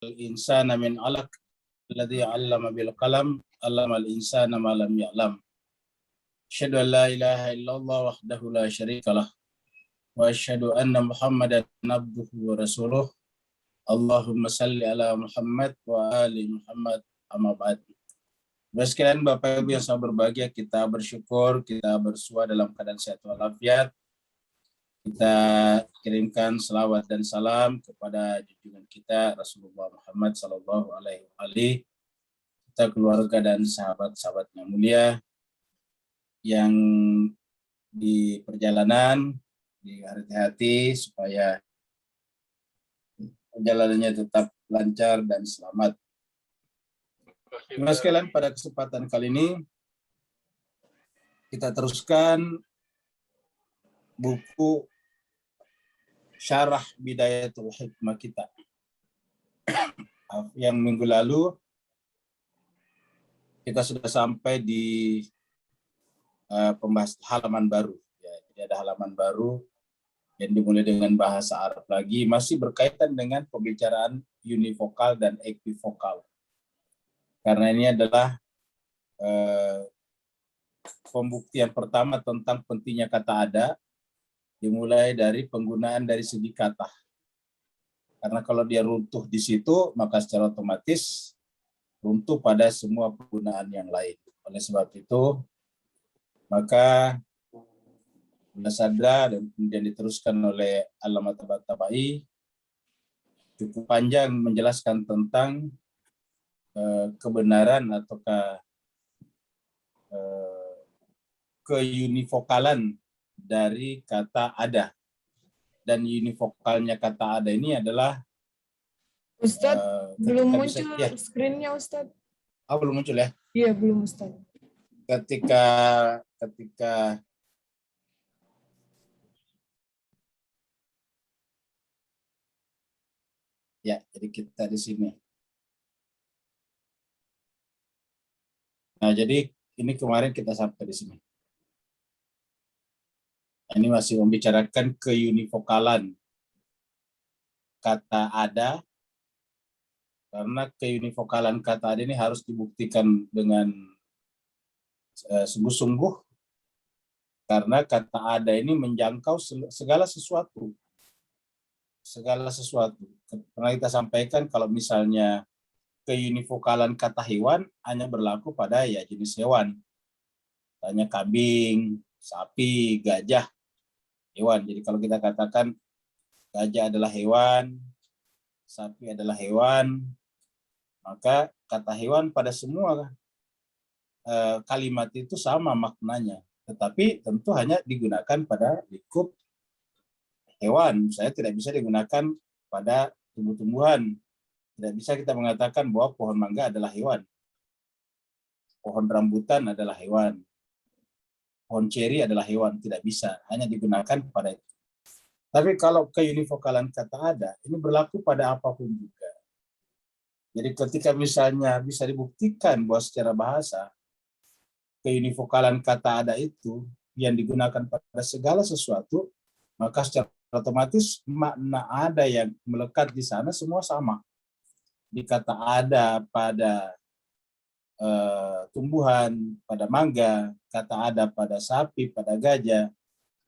insana min 'alaq alladzi 'allama bil qalam 'allamal insana ma lam ya'lam. Asyhadu an la ilaha illallah wahdahu la syarikalah wa asyhadu anna Muhammadan abduhu wa rasuluh. Allahumma salli ala Muhammad wa ali Muhammad, amma ba'd. Bapak sekalian, Bapak Ibu yang sangat berbahagia, kita bersyukur, kita bersua dalam keadaan sehat walafiat. Kita kirimkan selawat dan salam kepada junjungan kita Rasulullah Muhammad sallallahu alaihi wasallam, kita keluarga dan sahabat-sahabat yang mulia yang di perjalanan, di hati-hati supaya perjalanannya tetap lancar dan selamat. Terima kasih sekalian, pada kesempatan kali ini kita teruskan buku Syarah Bidayatul Hikmah kita. Yang minggu lalu kita sudah sampai di pembahasan halaman baru. Ya, jadi ada halaman baru yang dimulai dengan bahasa Arab lagi, masih berkaitan dengan pembicaraan univokal dan ekivokal. Karena ini adalah pembuktian pertama tentang pentingnya kata ada, dimulai dari penggunaan dari segi kata. Karena kalau dia runtuh di situ, maka secara otomatis runtuh pada semua penggunaan yang lain. Oleh sebab itu, maka Nasadra dan kemudian diteruskan oleh Allamah Tabatabai cukup panjang menjelaskan tentang kebenaran ataukah keunivokalan dari kata ada. Dan univokalnya kata ada ini adalah Ustadz, belum muncul ya. Screen-nya Ustadz. Oh, belum muncul ya? Iya, belum Ustadz. Ketika ya, jadi kita di sini. Nah, jadi ini kemarin kita sampai di sini. Ini masih membicarakan keunivokalan kata ada, karena keunivokalan kata ada ini harus dibuktikan dengan sungguh-sungguh, karena kata ada ini menjangkau segala sesuatu. Segala sesuatu. Pernah kita sampaikan kalau misalnya keunivokalan kata hewan hanya berlaku pada ya jenis hewan. Tanya kambing, sapi, gajah, hewan. Jadi kalau kita katakan gajah adalah hewan, sapi adalah hewan, maka kata hewan pada semua kalimat itu sama maknanya. Tetapi tentu hanya digunakan pada lingkup hewan. Saya tidak bisa digunakan pada tumbuh-tumbuhan. Tidak bisa kita mengatakan bahwa pohon mangga adalah hewan. Pohon rambutan adalah hewan. Pohon ceri adalah hewan. Tidak bisa. Hanya digunakan pada itu. Tapi kalau keunivokalan kata ada, ini berlaku pada apapun juga. Jadi ketika misalnya bisa dibuktikan bahwa secara bahasa, keunivokalan kata ada itu yang digunakan pada segala sesuatu, maka secara otomatis makna ada yang melekat di sana semua sama. Di kata ada pada tumbuhan, pada mangga, kata ada pada sapi, pada gajah,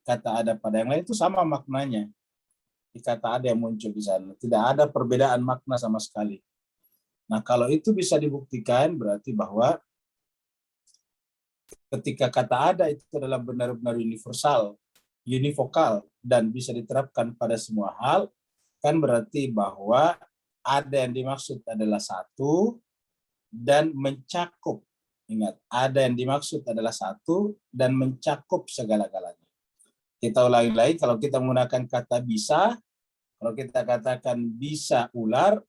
kata ada pada yang lain itu sama maknanya. Di kata ada yang muncul di sana. Tidak ada perbedaan makna sama sekali. Nah, kalau itu bisa dibuktikan berarti bahwa ketika kata ada itu adalah benar-benar universal, univokal, dan bisa diterapkan pada semua hal, kan berarti bahwa ada yang dimaksud adalah satu dan mencakup. Ingat, ada yang dimaksud adalah satu dan mencakup segala-galanya. Kita ulangi lagi, kalau kita menggunakan kata bisa, kalau kita katakan bisa ular,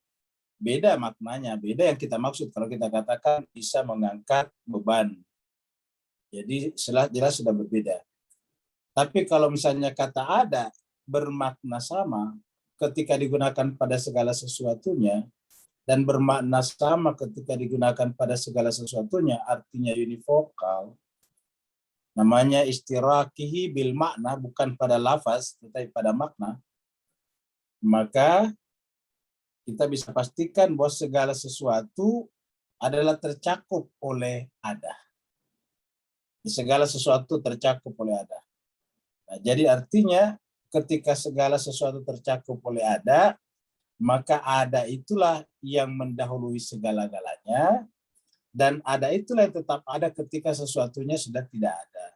beda maknanya, beda yang kita maksud kalau kita katakan bisa mengangkat beban. Jadi jelas sudah berbeda. Tapi kalau misalnya kata ada bermakna sama ketika digunakan pada segala sesuatunya dan bermakna sama ketika digunakan pada segala sesuatunya, artinya univokal, namanya istirakihi bil makna, bukan pada lafaz tetapi pada makna, maka kita bisa pastikan bahwa segala sesuatu adalah tercakup oleh ada. Segala sesuatu tercakup oleh ada. Nah, jadi artinya ketika segala sesuatu tercakup oleh ada, maka ada itulah yang mendahului segala-galanya, dan ada itulah yang tetap ada ketika sesuatunya sudah tidak ada.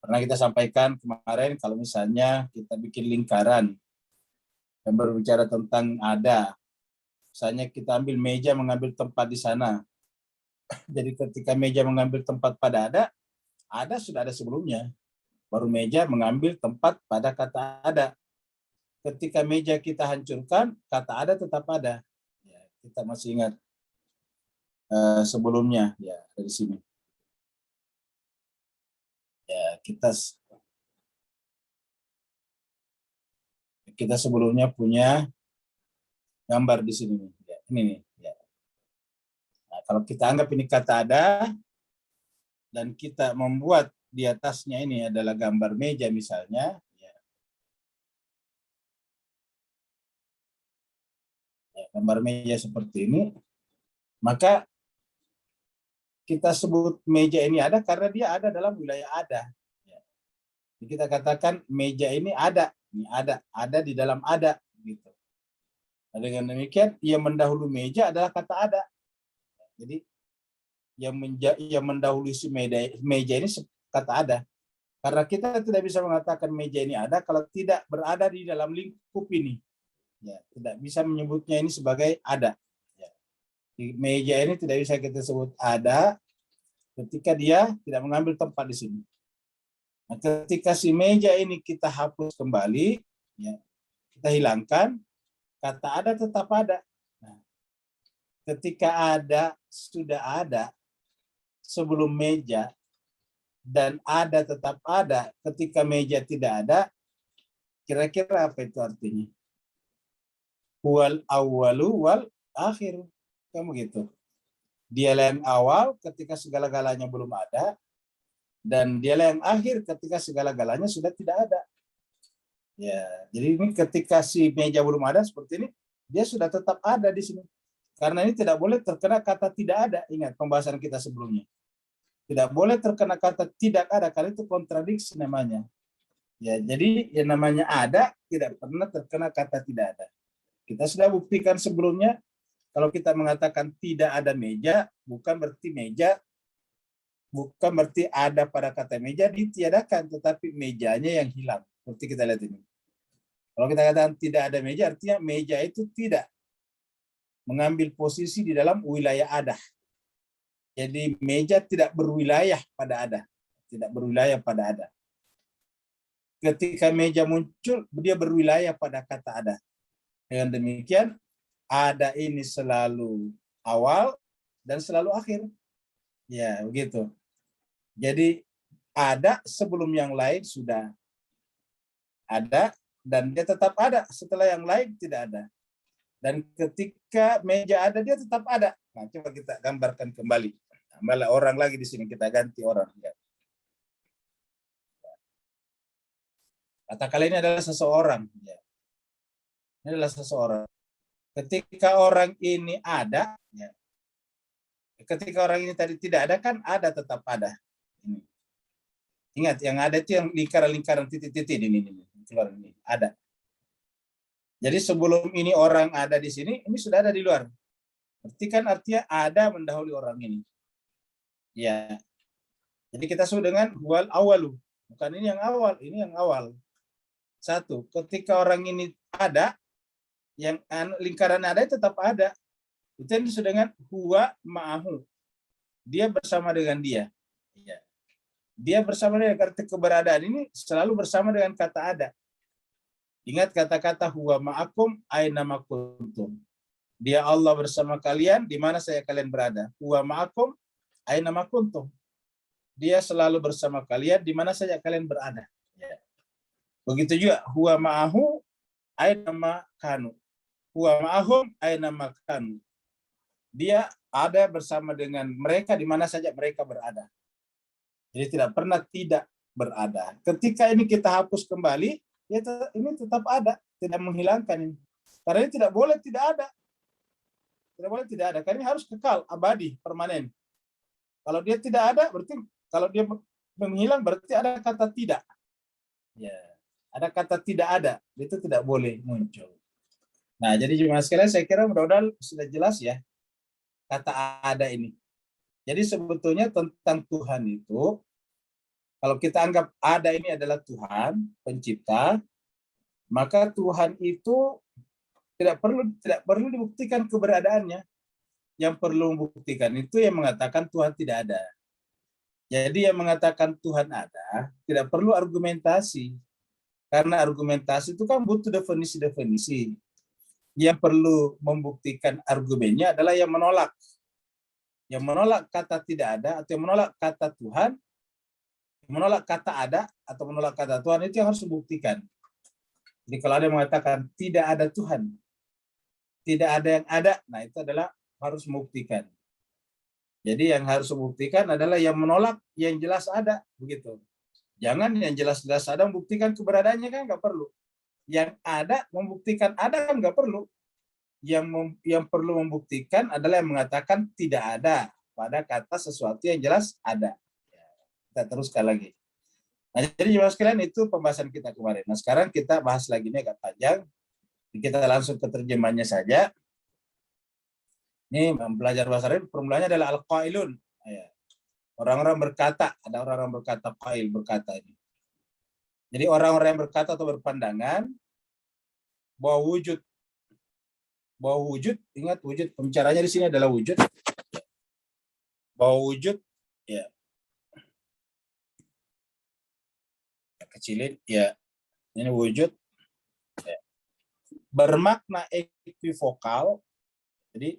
Pernah kita sampaikan kemarin kalau misalnya kita bikin lingkaran yang berbicara tentang ada, misalnya kita ambil meja mengambil tempat di sana. Jadi ketika meja mengambil tempat pada ada sudah ada sebelumnya. Baru meja mengambil tempat pada kata ada. Ketika meja kita hancurkan, kata ada tetap ada. Ya, kita masih ingat sebelumnya, ya dari sini. Ya, kita sebelumnya punya gambar di sini. Ya, ini nih. Ya. Nah, kalau kita anggap ini kata ada, dan kita membuat di atasnya ini adalah gambar meja misalnya, gambar meja seperti ini, maka kita sebut meja ini ada karena dia ada dalam wilayah ada. Jadi kita katakan meja ini ada di dalam ada, gitu. Nah, dengan demikian yang mendahului meja adalah kata ada. Jadi yang mendahului si meja ini kata ada. Karena kita tidak bisa mengatakan meja ini ada kalau tidak berada di dalam lingkup ini. Ya, tidak bisa menyebutnya ini sebagai ada. Ya. Di meja ini tidak bisa kita sebut ada ketika dia tidak mengambil tempat di sini. Nah, ketika si meja ini kita hapus kembali, ya, kita hilangkan, kata ada tetap ada. Nah, ketika ada sudah ada sebelum meja dan ada tetap ada ketika meja tidak ada, kira-kira apa itu artinya? Wal awwalu wal akhir, kan begitu. Dialah yang awal ketika segala-galanya belum ada, dan dialah yang akhir ketika segala-galanya sudah tidak ada. Ya, jadi ini ketika si meja belum ada seperti ini, dia sudah tetap ada di sini. Karena ini tidak boleh terkena kata tidak ada. Ingat pembahasan kita sebelumnya. Tidak boleh terkena kata tidak ada, karena itu kontradiksi namanya. Ya, jadi yang namanya ada tidak pernah terkena kata tidak ada. Kita sudah buktikan sebelumnya, kalau kita mengatakan tidak ada meja, bukan berarti ada pada kata meja ditiadakan, tetapi mejanya yang hilang. Seperti kita lihat ini. Kalau kita katakan tidak ada meja, artinya meja itu tidak mengambil posisi di dalam wilayah ada. Jadi meja tidak berwilayah pada ada. Tidak berwilayah pada ada. Ketika meja muncul, dia berwilayah pada kata ada. Dengan demikian, ada ini selalu awal dan selalu akhir. Ya, begitu. Jadi ada sebelum yang lain sudah ada, dan dia tetap ada setelah yang lain tidak ada. Dan ketika meja ada, dia tetap ada. Nah, coba kita gambarkan kembali. Malah orang lagi di sini, kita ganti orang. Katakanlah ini adalah seseorang. Ini adalah seseorang. Ketika orang ini ada, ketika orang ini tadi tidak ada, kan ada tetap ada. Ini. Ingat, yang ada itu yang lingkaran-lingkaran titik-titik ini keluar ini ada. Jadi sebelum ini orang ada di sini, ini sudah ada di luar. Berarti kan artinya ada mendahului orang ini. Ya. Jadi kita sebut dengan wal awalu. Bukan ini yang awal, ini yang awal. Satu, ketika orang ini ada, yang lingkaran ada tetap ada. Itu yang disebut dengan huwa ma'ahu. Dia bersama dengan dia. Ya. Dia bersama dengan kata keberadaan ini selalu bersama dengan kata ada. Ingat kata-kata huwa ma'akum aina ma kuntum. Dia Allah bersama kalian di mana saya kalian berada. Huwa ma'akum aina ma kuntum. Dia selalu bersama kalian di mana saja kalian berada. Ya. Begitu juga huwa ma'ahu aina ma kanu. Huwa ma'ahum aina ma kanu. Dia ada bersama dengan mereka di mana saja mereka berada. Jadi tidak pernah tidak berada. Ketika ini kita hapus kembali, ya ini tetap ada, tidak menghilangkan ini. Karena ini tidak boleh tidak ada. Tidak boleh tidak ada. Karena ini harus kekal, abadi, permanen. Kalau dia tidak ada, berarti kalau dia menghilang berarti ada kata tidak. Ya, ada kata tidak ada. Itu tidak boleh muncul. Nah, jadi jemaah sekalian, saya kira mudah-mudahan sudah jelas ya kata ada ini. Jadi sebetulnya tentang Tuhan itu, kalau kita anggap ada ini adalah Tuhan, pencipta, maka Tuhan itu tidak perlu dibuktikan keberadaannya. Yang perlu membuktikan itu yang mengatakan Tuhan tidak ada. Jadi yang mengatakan Tuhan ada tidak perlu argumentasi. Karena argumentasi itu kan butuh definisi-definisi. Yang perlu membuktikan argumennya adalah yang menolak. Yang menolak kata tidak ada atau yang menolak kata Tuhan, menolak kata ada atau menolak kata Tuhan, itu yang harus dibuktikan. Jadi kalau ada yang mengatakan tidak ada Tuhan, tidak ada yang ada, nah itu adalah harus membuktikan. Jadi yang harus membuktikan adalah yang menolak yang jelas ada, begitu. Jangan yang jelas-jelas ada membuktikan keberadaannya, kan nggak perlu. Yang ada membuktikan ada kan nggak perlu. Yang perlu membuktikan adalah yang mengatakan tidak ada pada kata sesuatu yang jelas ada. Kita teruskan lagi. Nah, jadi jemaah sekalian, itu pembahasan kita kemarin. Nah, sekarang kita bahas lagi, ini agak panjang. Kita langsung ke terjemahnya saja. Ini belajar bahasa Arab, formulanya adalah al-qailun. Orang-orang berkata, ada orang-orang berkata, qail berkata ini. Jadi orang-orang yang berkata atau berpandangan bahwa wujud, ingat wujud, pembicaranya di sini adalah wujud. Bahwa wujud, ya, kecilin, ya, ini wujud, ya, bermakna ekivokal. Jadi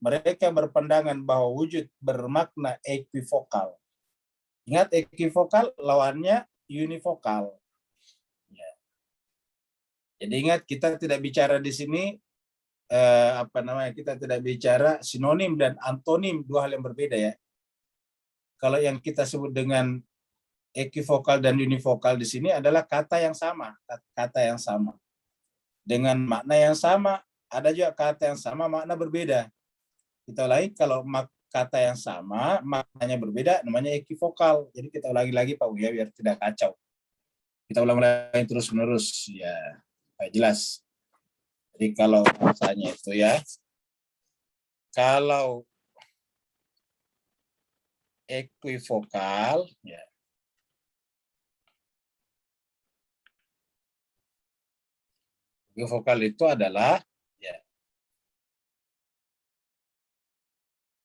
mereka berpandangan bahwa wujud bermakna ekivokal. Ingat, ekivokal lawannya univokal. Ya. Jadi ingat, kita tidak bicara di sini kita tidak bicara sinonim dan antonim, dua hal yang berbeda ya. Kalau yang kita sebut dengan ekivokal dan univokal di sini adalah kata yang sama, dengan makna yang sama. Ada juga kata yang sama, makna berbeda. Kita ulangi, kalau kata yang sama, maknanya berbeda, namanya ekivokal. Jadi kita ulangi lagi Pak Uya biar tidak kacau. Kita ulang-ulang terus-menerus ya, jelas. Jadi kalau bahasanya itu ya, kalau ekivokal, ya, ekivokal itu adalah ya,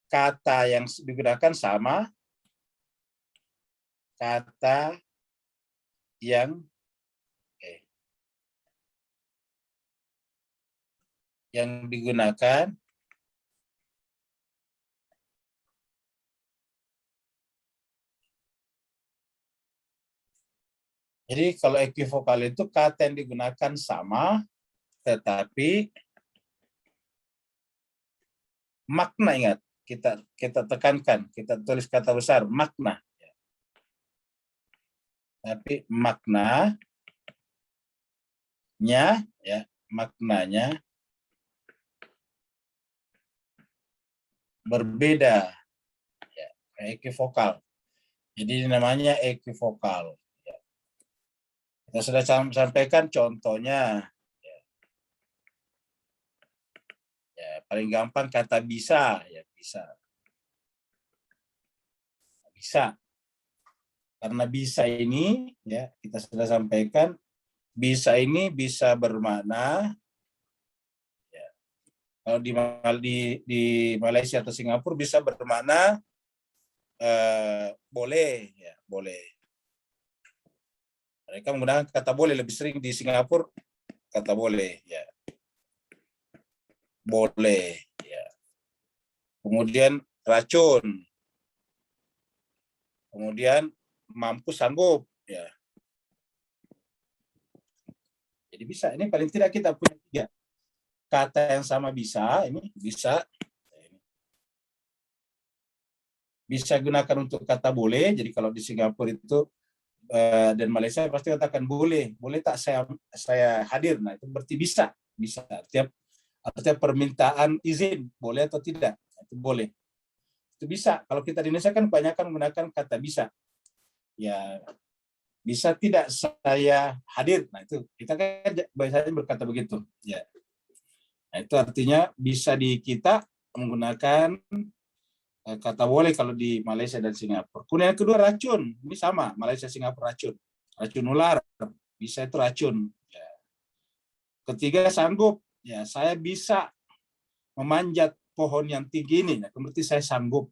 kata yang digunakan sama, kata yang digunakan jadi kalau ekivokal itu kata yang digunakan sama tetapi makna, ingat, kita tekankan, kita tulis kata besar makna, tapi maknanya ya, maknanya berbeda ya, ekivokal. Jadi namanya ekivokal ya. Kita sudah sampaikan contohnya ya, paling gampang kata bisa ya, bisa karena bisa ini ya, kita sudah sampaikan, bisa ini bisa bermakna ya, kalau di Malaysia atau Singapura bisa bermakna boleh ya, boleh. Mereka menggunakan kata boleh lebih sering di Singapura, kata boleh ya, boleh ya. Kemudian racun, kemudian mampu, sanggup ya. Jadi bisa, ini paling tidak kita punya 3 kata yang sama, bisa, ini bisa gunakan untuk kata boleh. Jadi kalau di Singapura itu dan Malaysia pasti katakan boleh tak saya hadir. Nah itu berarti bisa. Tiap Artinya permintaan izin, boleh atau tidak? Itu boleh. Itu bisa. Kalau kita di Indonesia kan kebanyakan menggunakan kata bisa. Ya, bisa tidak saya hadir? Nah, itu kita kan biasanya berkata begitu. Ya. Nah, itu artinya bisa di kita menggunakan kata boleh kalau di Malaysia dan Singapura. Kemudian yang kedua racun. Ini sama, Malaysia, Singapura racun. Racun ular, bisa itu racun. Ya. Ketiga sanggup. Ya, saya bisa memanjat pohon yang tinggi ini. Nah, berarti saya sanggup.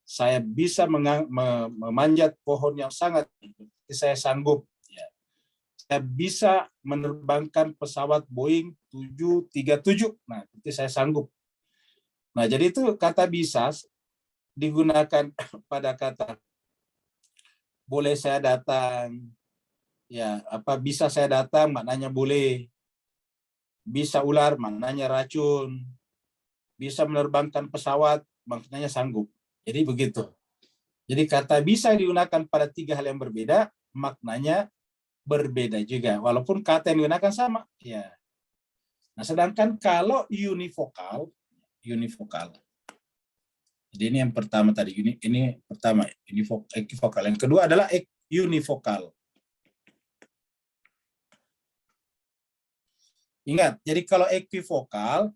Saya bisa memanjat pohon yang sangat tinggi. Saya sanggup. Ya. Saya bisa menerbangkan pesawat Boeing 737. Nah, berarti saya sanggup. Nah, jadi itu kata bisa digunakan pada kata boleh saya datang. Ya, apa bisa saya datang maknanya boleh. Bisa ular maknanya racun. Bisa menerbangkan pesawat maknanya sanggup. Jadi begitu. Jadi kata bisa digunakan pada tiga hal yang berbeda, maknanya berbeda juga. Walaupun kata yang digunakan sama. Ya. Nah, sedangkan kalau univokal, jadi ini yang pertama tadi, ini pertama ekivokal. Yang kedua adalah univokal. Ingat, jadi kalau ekivokal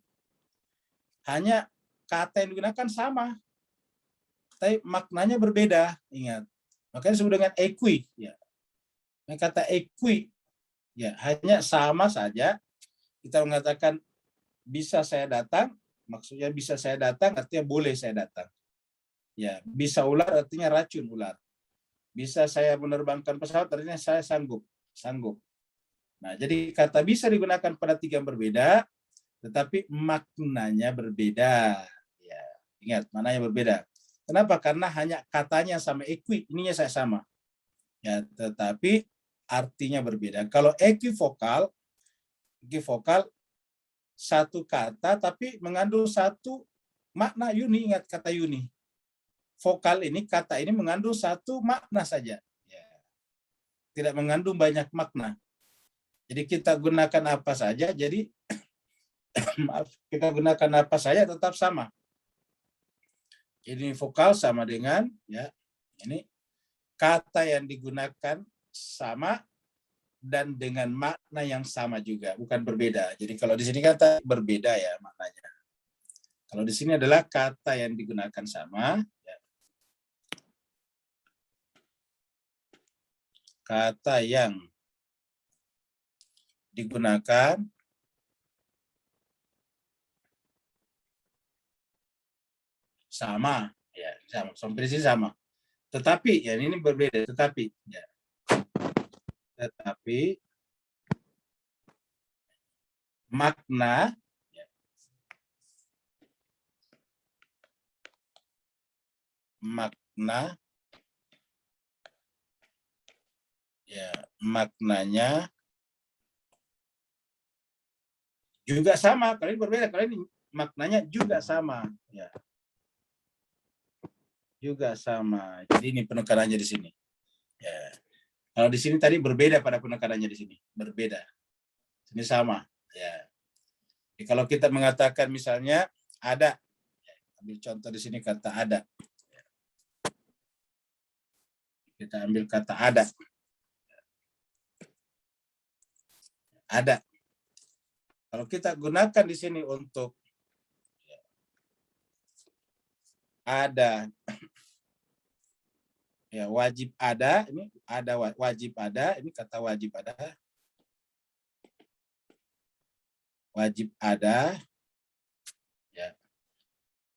hanya kata yang digunakan sama, tapi maknanya berbeda. Ingat, makanya disebut dengan equi. Ya. Kata equi, ya hanya sama saja. Kita mengatakan bisa saya datang, maksudnya bisa saya datang artinya boleh saya datang. Ya, bisa ular artinya racun ular. Bisa saya menerbangkan pesawat artinya saya sanggup. Nah, jadi kata bisa digunakan pada tiga yang berbeda, tetapi maknanya berbeda. Ya, ingat, maknanya berbeda. Kenapa? Karena hanya katanya sama equi, ininya saya sama. Ya, tetapi artinya berbeda. Kalau ekivokal satu kata tapi mengandung satu makna uni. Ingat kata uni. Vokal ini, kata ini mengandung satu makna saja. Ya. Tidak mengandung banyak makna. Jadi kita gunakan apa saja, jadi kita gunakan apa saja tetap sama. Ini vokal sama dengan, ya, ini kata yang digunakan sama dan dengan makna yang sama juga, bukan berbeda. Jadi kalau di sini kata berbeda ya maknanya. Kalau di sini adalah kata yang digunakan sama, ya. Kata yang digunakan sama, ya, sama, sampai sini sama. Tetapi, ya ini berbeda. Tetapi, ya, tetapi makna, ya, makna, ya, maknanya juga sama. Kalau ini berbeda, kalau ini maknanya juga sama, ya. Juga sama. Jadi ini penekanannya di sini. Ya. Kalau di sini tadi berbeda pada penekanannya di sini, berbeda. Ini sama. Ya. Jadi kalau kita mengatakan misalnya ada, ambil contoh di sini kata ada. Kita ambil kata ada. Ada. Kalau kita gunakan di sini untuk ada, ya wajib ada, ini ada wajib ada, ini kata wajib ada. Wajib ada, ya.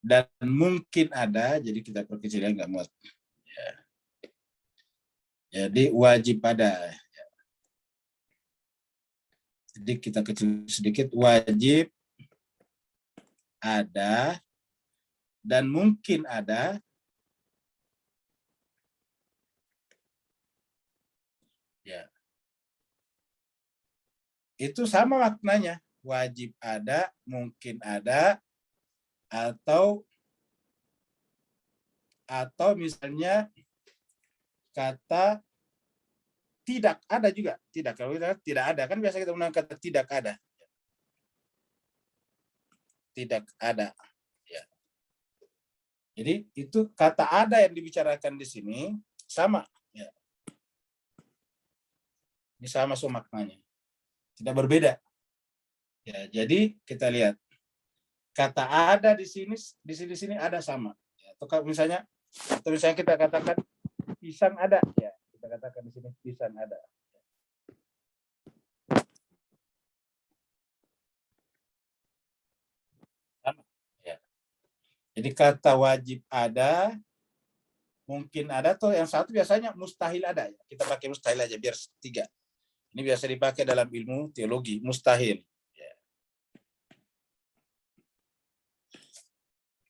Dan mungkin ada, jadi kita perkecil ya, nggak muat. Ya. Jadi wajib ada. Ya. Jadi kita kecil sedikit, wajib ada dan mungkin ada. Ya. Itu sama maknanya. Wajib ada, mungkin ada, atau misalnya kata tidak ada juga. Tidak, kalau kita tidak ada kan biasa kita menggunakan kata tidak ada. tidak ada. Ya. Jadi itu kata ada yang dibicarakan di sini sama. Ya. Ini sama maknanya, tidak berbeda. Ya, jadi kita lihat kata ada di sini ada sama. Ya, atau misalnya kita katakan pisang ada, ya kita katakan di sini pisang ada. Sama. Ya. Jadi kata wajib ada, mungkin ada, atau yang satu biasanya mustahil ada. Kita pakai mustahil aja biar 3. Ini biasa dipakai dalam ilmu teologi, mustahil.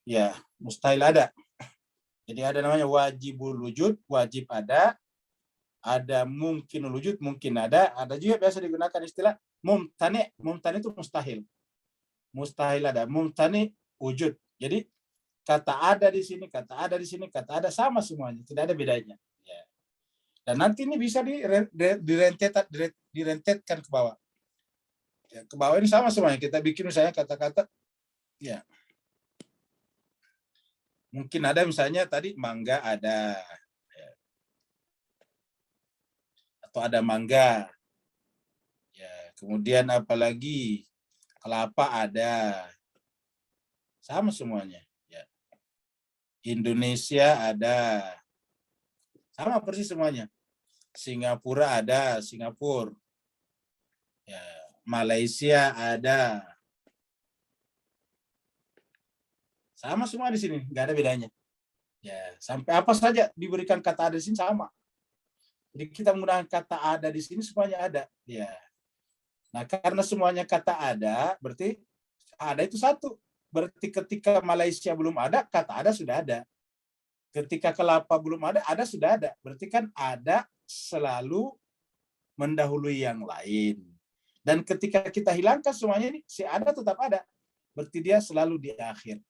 Ya, mustahil ada. Jadi ada namanya wajibul wujud, wajib ada mungkin wujud, mungkin ada juga biasa digunakan istilah mumtani. Mumtani itu mustahil. Mustahil ada, mumtani wujud. Jadi kata ada di sini, kata ada di sini, kata ada sama semuanya, tidak ada bedanya. Ya. Dan nanti ini bisa direntetkan ke bawah. Ya, ke bawah ini sama semuanya. Kita bikin misalnya kata-kata, ya. Mungkin ada misalnya tadi mangga ada, ya. Atau ada mangga. Ya, kemudian apalagi kelapa ada. Sama semuanya. Indonesia ada, sama persis semuanya. Singapura ada, Singapura. Ya, Malaysia ada, sama semua di sini, nggak ada bedanya. Ya, sampai apa saja diberikan kata ada di sini sama. Jadi kita menggunakan kata ada di sini semuanya ada. Ya. Nah, karena semuanya kata ada, berarti ada itu satu. Berarti ketika Malaysia belum ada, kata ada sudah ada. Ketika kelapa belum ada sudah ada. Berarti kan ada selalu mendahului yang lain. Dan ketika kita hilangkan semuanya ini, si ada tetap ada. Berarti dia selalu di akhir.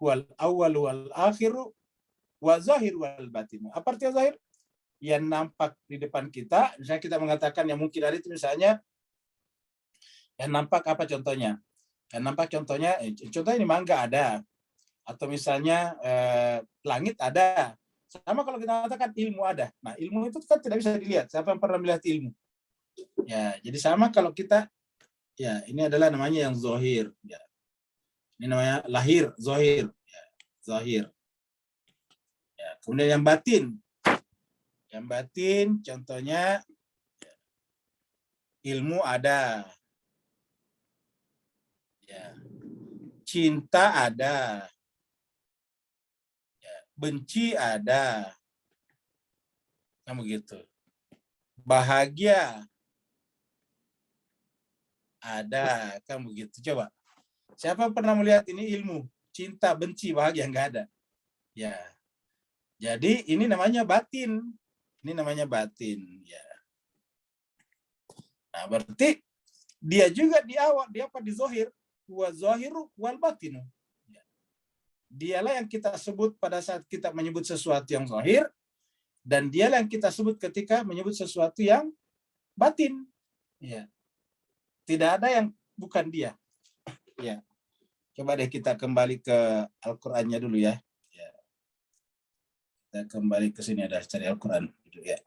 Wal awwal wal akhiru wa zahir wal batin. Apa artinya zahir? Yang nampak di depan kita, misalnya kita mengatakan yang mungkin ada itu misalnya, yang nampak apa contohnya? Yang nampak contohnya ini mangga ada. Atau misalnya langit ada. Sama kalau kita katakan ilmu ada. Nah, ilmu itu kan tidak bisa dilihat. Siapa yang pernah melihat ilmu? Ya, jadi sama kalau kita, ya ini adalah namanya yang zahir. Ya. Ini namanya lahir, zahir. Ya, zahir. Ya, kemudian yang batin. Yang batin contohnya ilmu ada. Ya. Cinta ada. Ya. Benci ada. Kan begitu. Bahagia ada, kan begitu. Coba. Siapa pernah melihat ini ilmu? Cinta, benci, bahagia, enggak ada. Ya. Jadi ini namanya batin. Ini namanya batin. Ya. Nah, berarti dia juga di awal, dia apa? Di zahir. Wa zahiru wal batinu. Ya. Dialah yang kita sebut pada saat kita menyebut sesuatu yang zahir, dan dialah yang kita sebut ketika menyebut sesuatu yang batin. Ya. Tidak ada yang bukan dia. Ya. Coba deh kita kembali ke Al-Qur'annya dulu ya. Ya. Kita kembali ke sini, ada cari Al-Qur'an dulu ya.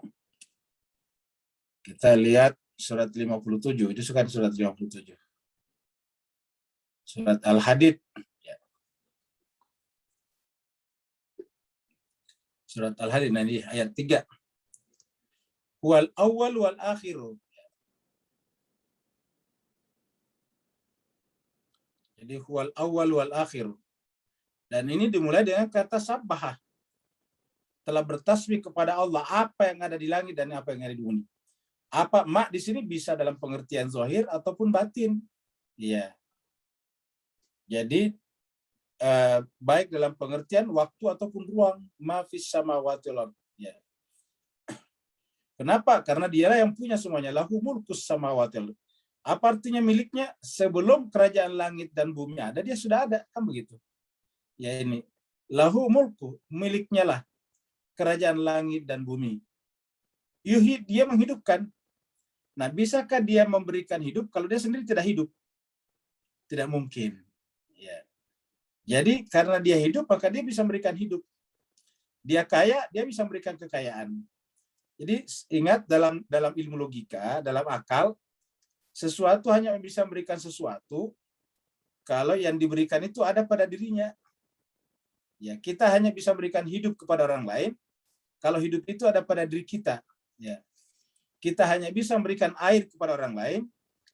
Kita lihat surat 57, itu kan surat 57. Surat Al-Hadid. Ya. Surat Al-Hadid, nanti ayat 3. Wal awwal wal akhiru. Jadi huwal awwal wal akhir. Dan ini dimulai dengan kata sabbah. Telah bertasbih kepada Allah apa yang ada di langit dan apa yang ada di bumi. Apa mak di sini bisa dalam pengertian zahir ataupun batin. Iya. Jadi baik dalam pengertian waktu ataupun ruang, ma fis samawati wal ardh. Ya. Kenapa? Karena dialah yang punya semuanya. Lahu mulkus samawati wal ardh. Apa artinya miliknya? Sebelum kerajaan langit dan bumi ada, dia sudah ada. Kan begitu. Ya ini. Lahu mulku, miliknya lah kerajaan langit dan bumi. Yuhid, dia menghidupkan. Nah, bisakah dia memberikan hidup kalau dia sendiri tidak hidup? Tidak mungkin. Ya. Jadi karena dia hidup, maka dia bisa memberikan hidup. Dia kaya, dia bisa memberikan kekayaan. Jadi ingat dalam ilmu logika, dalam akal, sesuatu hanya bisa memberikan sesuatu kalau yang diberikan itu ada pada dirinya. Ya, kita hanya bisa memberikan hidup kepada orang lain kalau hidup itu ada pada diri kita. Ya. Kita hanya bisa memberikan air kepada orang lain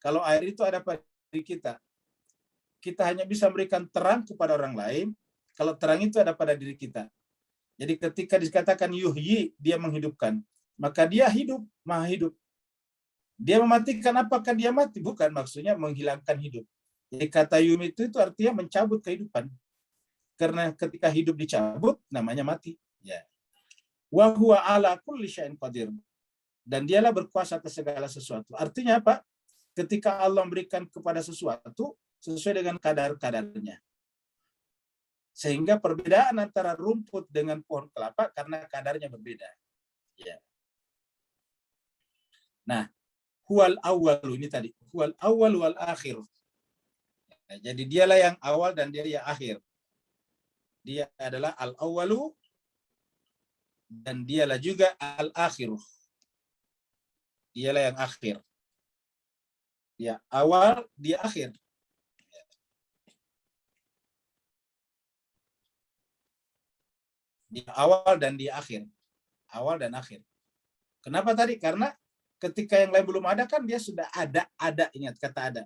kalau air itu ada pada diri kita. Kita hanya bisa memberikan terang kepada orang lain kalau terang itu ada pada diri kita. Jadi ketika dikatakan yuhyi, dia menghidupkan, maka dia hidup, maha hidup. Dia mematikan, apakah dia mati? Bukan, maksudnya menghilangkan hidup. Jadi kata yumit itu artinya mencabut kehidupan. Karena ketika hidup dicabut, namanya mati. Ya. Wa huwa ala kulli syai'in qadir. Dan dialah berkuasa atas segala sesuatu. Artinya apa? Ketika Allah memberikan kepada sesuatu sesuai dengan kadar-kadarnya. Sehingga perbedaan antara rumput dengan pohon kelapa karena kadarnya berbeda. Ya. Nah, huwal awwalu ini tadi. Huwal awwal wal akhir. Nah, jadi dialah yang awal dan dia yang akhir. Dia adalah al-awwalu dan dialah juga al-akhiru. Dialah yang akhir. Dia awal, dia akhir. Dia awal dan dia akhir. Awal dan akhir. Kenapa tadi? Karena ketika yang lain belum ada kan dia sudah ada, ingat kata ada.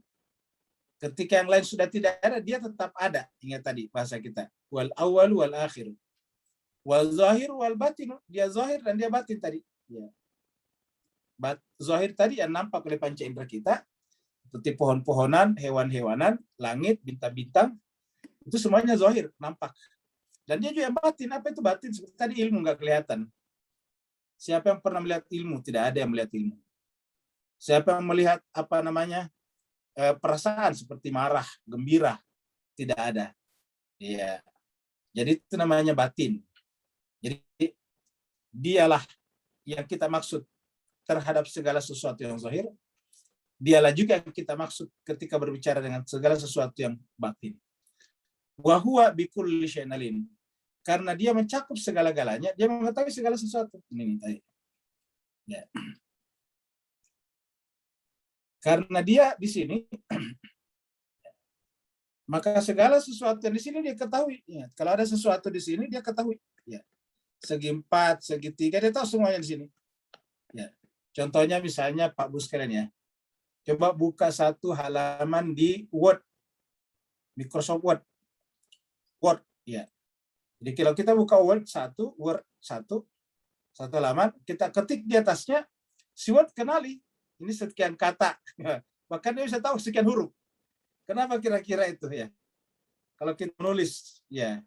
Ketika yang lain sudah tidak ada, dia tetap ada. Ingat tadi bahasa kita. Wal awal wal akhir. Wal zahir wal batin. Dia zahir dan dia batin tadi. Ya. Zahir tadi yang nampak oleh panca indera kita, seperti pohon-pohonan, hewan-hewanan, langit, bintang-bintang, itu semuanya zahir, nampak. Dan dia juga yang batin. Apa itu batin? Seperti tadi ilmu nggak kelihatan. Siapa yang pernah melihat ilmu? Tidak ada yang melihat ilmu. Siapa yang melihat perasaan seperti marah, gembira? Tidak ada. Ya. Jadi itu namanya batin. Jadi dialah yang kita maksud terhadap segala sesuatu yang zahir. Dialah juga yang kita maksud ketika berbicara dengan segala sesuatu yang batin. Wa huwa bikulli syai'in alim. Karena dia mencakup segala-galanya, dia mengetahui segala sesuatu. Ini tadi. Ya. Karena dia di sini, maka segala sesuatu yang di sini dia ketahui. Ya. Kalau ada sesuatu di sini, dia ketahui. Ya. Segi 4, segi 3, dia tahu semuanya di sini. Ya. Contohnya misalnya Pak Bu sekalian ya. Coba buka satu halaman di Word. Microsoft Word. Word, ya. Jadi kalau kita buka Word satu halaman, kita ketik di atasnya, si Word kenali. Ini sekian kata. Bahkan dia bisa tahu sekian huruf. Kenapa kira-kira itu ya? Kalau kita menulis, ya.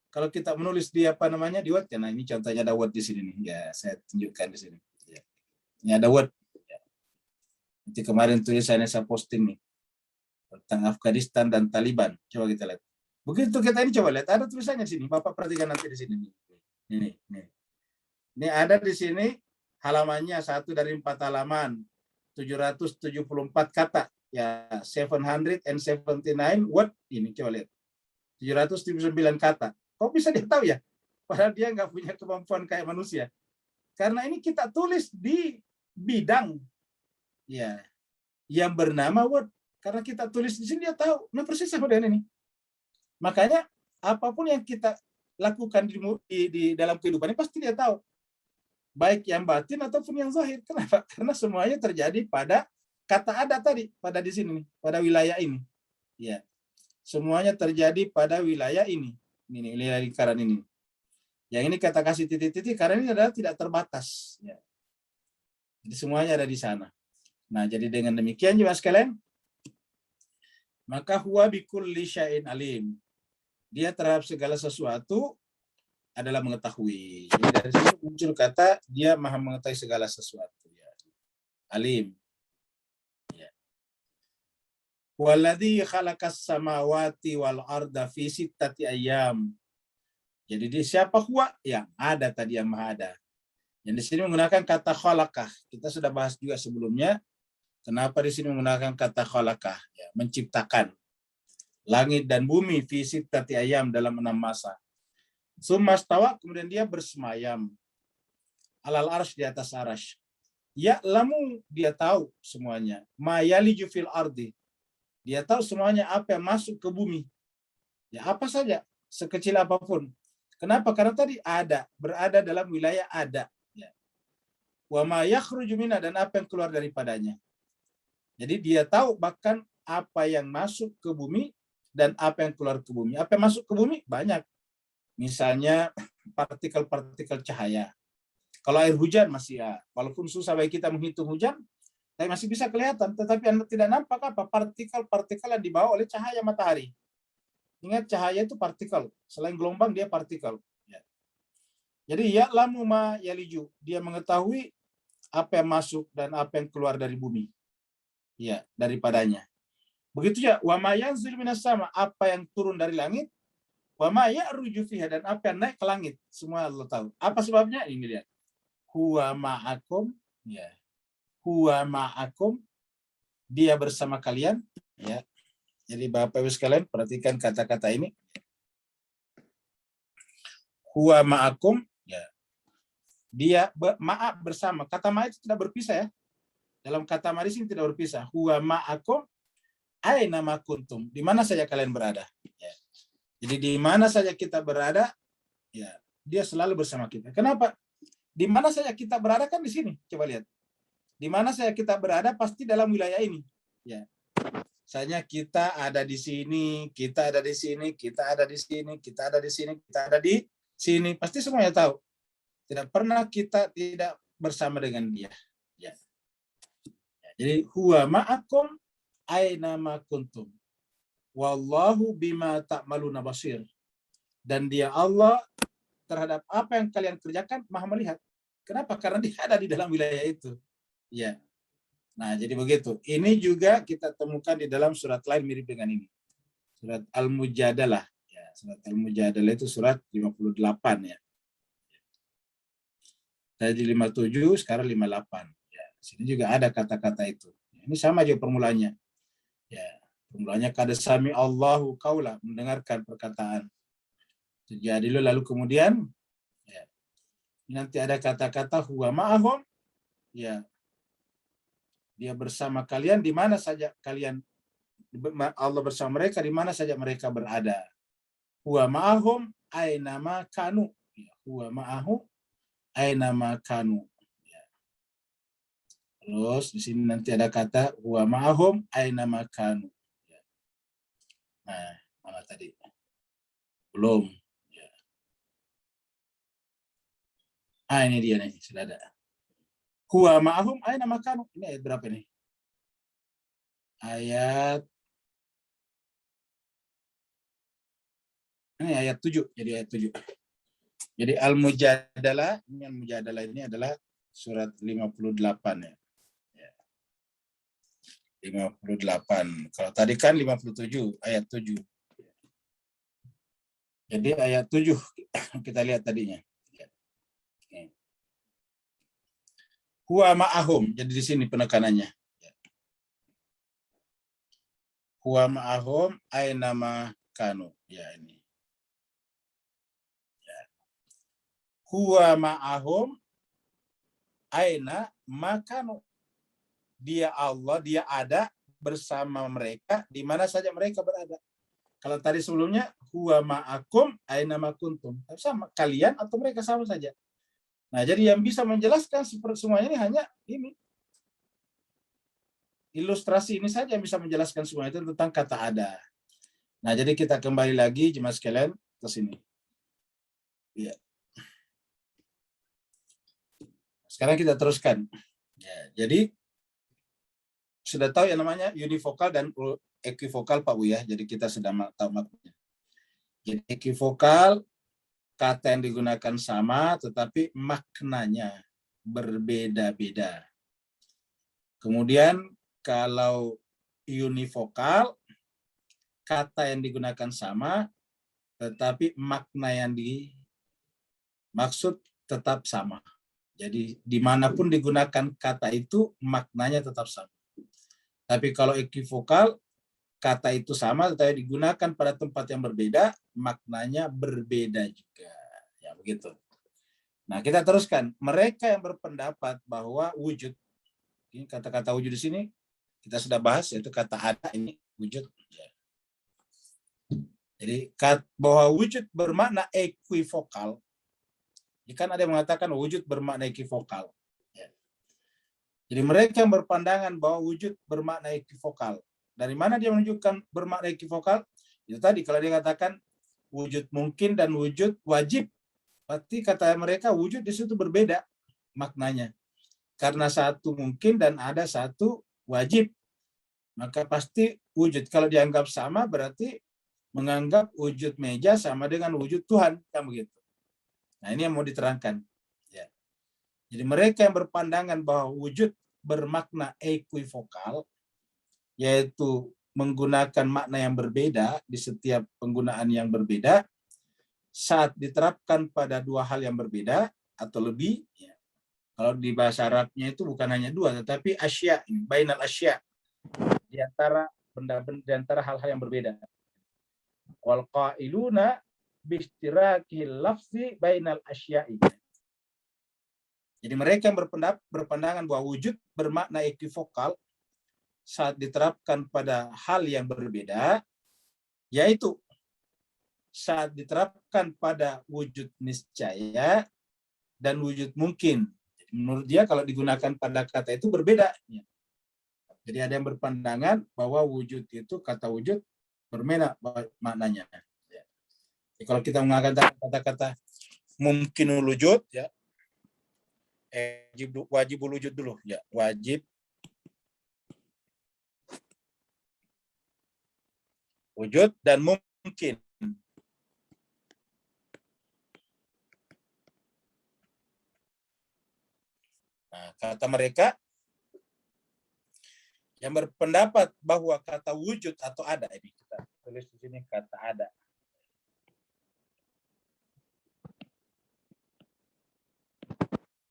Kalau kita menulis di di Word, ya, nah ini contohnya ada Word di sini nih. Ya, saya tunjukkan di sini. Ya. Ini ada Word. Ya. Nanti kemarin tulisannya saya posting nih tentang Afghanistan dan Taliban. Coba kita lihat. Begitu kita ini coba lihat, ada tulisannya di sini. Bapak perhatikan nanti di sini. Ini ada di sini halamannya 1 dari 4 halaman, 774 kata. Ya, 779 word. Ini coba lihat. 779 kata. Kok bisa dia tahu ya? Padahal dia nggak punya kemampuan kayak manusia. Karena ini kita tulis di bidang ya yang bernama word. Karena kita tulis di sini dia tahu. Nah persis sama dengan ini. Makanya apapun yang kita lakukan di dalam kehidupan ini pasti dia tahu. Baik yang batin ataupun yang zahir. Kenapa? Karena semuanya terjadi pada kata ada tadi, pada di sini, pada wilayah ini. Ya. Semuanya terjadi pada wilayah ini. Ini wilayah lingkaran ini. Yang ini kata kasih titik-titik karena ini adalah tidak terbatas. Ya. Jadi semuanya ada di sana. Nah, jadi dengan demikian juga sekalian, maka huwa bikulli syai'in alim. Dia terhadap segala sesuatu adalah mengetahui. Jadi dari sini muncul kata dia maha mengetahui segala sesuatu. Ya. Alim. Ya. Walladzi khalaqas samawati wal arda fi sittati ayyam. Jadi dia siapa huwa? Yang ada tadi, yang maha ada. Yang di sini menggunakan kata khalaqah. Kita sudah bahas juga sebelumnya. Kenapa di sini menggunakan kata khalaqah? Ya, menciptakan. langit dan bumi fi sittati ayam dalam 6 masa. Tsumma stawa, kemudian dia bersemayam alal arsy, di atas arsy. Ya'lamu, dia tahu semuanya. Ma yaliju fil ardi, dia tahu semuanya apa yang masuk ke bumi. Ya, apa saja, sekecil apapun. Kenapa? Karena tadi berada dalam wilayah ada. Ya. Wa ma yakhruju minha, dan apa yang keluar daripadanya. Jadi dia tahu bahkan apa yang masuk ke bumi dan apa yang keluar ke bumi. Apa yang masuk ke bumi? Banyak. Misalnya partikel-partikel cahaya. Kalau air hujan masih ya, walaupun susah bagi kita menghitung hujan, tapi masih bisa kelihatan. Tetapi Anda tidak nampak apa? Partikel-partikel yang dibawa oleh cahaya matahari. Ingat, cahaya itu partikel. Selain gelombang, dia partikel. Ya. Jadi ya'lamu ma yaliju, dia mengetahui apa yang masuk dan apa yang keluar dari bumi. Ya, daripadanya. Begitu ya, wa ma yanzil minas sama, apa yang turun dari langit, wa ma ya'ruju fiha, dan apa yang naik ke langit, semua Allah tahu. Apa sebabnya? Ini lihat. Huwa ma'akum, ya. Huwa ma'akum, dia bersama kalian, ya. Jadi Bapak Ibu sekalian, perhatikan kata-kata ini. Huwa ma'akum, ya. Dia ma'a bersama. Kata ma'a itu tidak berpisah ya. Dalam kata ma'a di sini tidak berpisah. Huwa ma'akum aina ma kuntum. Di mana saja kalian berada. Ya. Jadi di mana saja kita berada, ya, dia selalu bersama kita. Kenapa? Di mana saja kita berada kan di sini. Coba lihat. Di mana saja kita berada pasti dalam wilayah ini. Ya. Misalnya kita ada di sini, kita ada di sini, kita ada di sini, kita ada di sini, kita ada di sini. Pasti semuanya tahu. Tidak pernah kita tidak bersama dengan dia. Ya. Jadi huwa ma'akum aina ma kuntum. Wallahu bima ta'maluna basir. Dan dia Allah terhadap apa yang kalian kerjakan maha melihat. Kenapa? Karena dia ada di dalam wilayah itu. Ya. Nah, jadi begitu. Ini juga kita temukan di dalam surat lain mirip dengan ini. Surat Al-Mujadalah. Ya, surat Al-Mujadalah itu surat 58 ya. Tadi 57, sekarang 58. Ya, sini juga ada kata-kata itu. Ini sama juga permulaannya. Ya, permulaannya kada sami Allahu qaula, mendengarkan perkataan. Jadi lalu kemudian ya, nanti ada kata-kata huwa ma'ahum, ya, dia bersama kalian di mana saja kalian, Allah bersama mereka di mana saja mereka berada. Huwa ma'ahum aina ma kanu, ya, huwa ma'ahum aina ma kanu. Ya. Terus di sini nanti ada kata huwa ma'ahum aina ma kanu. Ya. Nah, mana tadi? Belum. Ini dia nih, sudah ada. Huwa ma'ahum aina makanu. Ini ayat berapa nih? Ini ayat 7. Jadi ayat 7. Jadi Al-Mujadalah, ini adalah surat 58 ya. 58. Kalau tadi kan 57, ayat 7. Jadi ayat 7 kita lihat tadinya. Huwa ma'ahum, jadi di sini penekanannya. Huwa ma'ahum aina ma kanu. Ya, ini. Ya. Huwa ma'ahum aina ma kanu. Dia Allah, dia ada bersama mereka di mana saja mereka berada. Kalau tadi sebelumnya huwa ma'akum aina ma kuntum. Sama kalian atau mereka sama saja. Nah, jadi yang bisa menjelaskan seperti semuanya ini hanya ini. Ilustrasi ini saja yang bisa menjelaskan semua itu tentang kata ada. Nah, jadi kita kembali lagi jemaah sekalian ke sini. Ya. Sekarang kita teruskan. Ya, jadi sudah tahu yang namanya univokal dan ekivokal Pak Bu ya. Jadi kita sudah tahu maknanya. Jadi ekivokal kata yang digunakan sama tetapi maknanya berbeda-beda. Kemudian kalau univokal kata yang digunakan sama tetapi makna yang dimaksud tetap sama. Jadi dimanapun digunakan kata itu maknanya tetap sama. Tapi kalau ekivokal kata itu sama tetapi digunakan pada tempat yang berbeda, maknanya berbeda juga. Ya, begitu. Nah, kita teruskan. Mereka yang berpendapat bahwa wujud, ini kata-kata wujud di sini kita sudah bahas, yaitu kata ada, ini wujud. Jadi bahwa wujud bermakna equivokal. Kan ada yang mengatakan wujud bermakna equivokal. Jadi mereka yang berpandangan bahwa wujud bermakna equivokal. Dari mana dia menunjukkan bermakna equivokal? Itu tadi kalau dia katakan wujud mungkin dan wujud wajib, berarti kata mereka wujud di situ berbeda maknanya. Karena satu mungkin dan ada satu wajib. Maka pasti wujud kalau dianggap sama berarti menganggap wujud meja sama dengan wujud Tuhan, kan begitu. Nah, ini yang mau diterangkan. Ya. Jadi mereka yang berpandangan bahwa wujud bermakna equivokal, yaitu menggunakan makna yang berbeda di setiap penggunaan yang berbeda, saat diterapkan pada dua hal yang berbeda atau lebih, ya. Kalau di bahasa Arabnya itu bukan hanya dua, tetapi asya, bainal asya, di antara benda-benda, di antara hal-hal yang berbeda. Wal qailuna biishtirakil lafzi bainal asya'i. Jadi mereka yang berpandangan bahwa wujud bermakna equivokal saat diterapkan pada hal yang berbeda, yaitu saat diterapkan pada wujud niscaya dan wujud mungkin. Jadi menurut dia kalau digunakan pada kata itu berbeda. Jadi ada yang berpandangan bahwa wujud itu kata wujud berbeda maknanya. Jadi kalau kita menggunakan kata-kata mungkin wujud, ya, wajib wujud dulu, ya, wajib wujud dan mungkin. Nah, kata mereka yang berpendapat bahwa kata wujud atau ada, ini kita tulis di sini kata ada.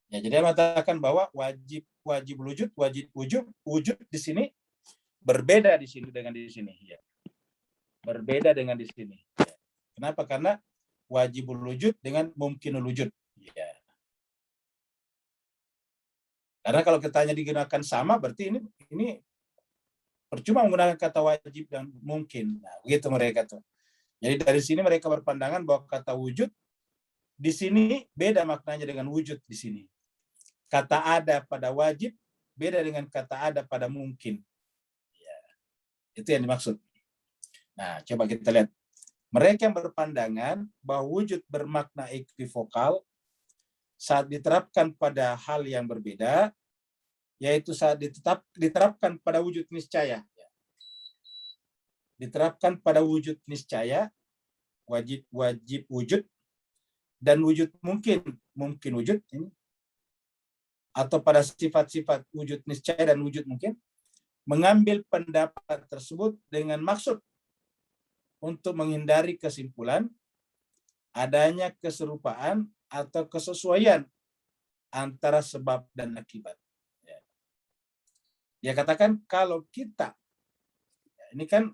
Ya, jadi dia mengatakan bahwa wajib wujud di sini berbeda di sini dengan di sini, ya. Berbeda dengan di sini. Ya. Kenapa? Karena wajibul wujud dengan mungkinul wujud. Ya. Karena kalau katanya digunakan sama, berarti ini percuma menggunakan kata wajib dan mungkin. Nah, begitu mereka tuh. Jadi dari sini mereka berpandangan bahwa kata wujud di sini beda maknanya dengan wujud di sini. Kata ada pada wajib beda dengan kata ada pada mungkin. Ya. Itu yang dimaksud. Nah, coba kita lihat. Mereka yang berpandangan bahwa wujud bermakna equivokal saat diterapkan pada hal yang berbeda, yaitu saat diterapkan pada wujud niscaya. Diterapkan pada wujud niscaya, wajib wujud, dan wujud mungkin wujud ini, atau pada sifat-sifat wujud niscaya dan wujud mungkin, mengambil pendapat tersebut dengan maksud untuk menghindari kesimpulan adanya keserupaan atau kesesuaian antara sebab dan akibat. Dia katakan kalau kita, ini kan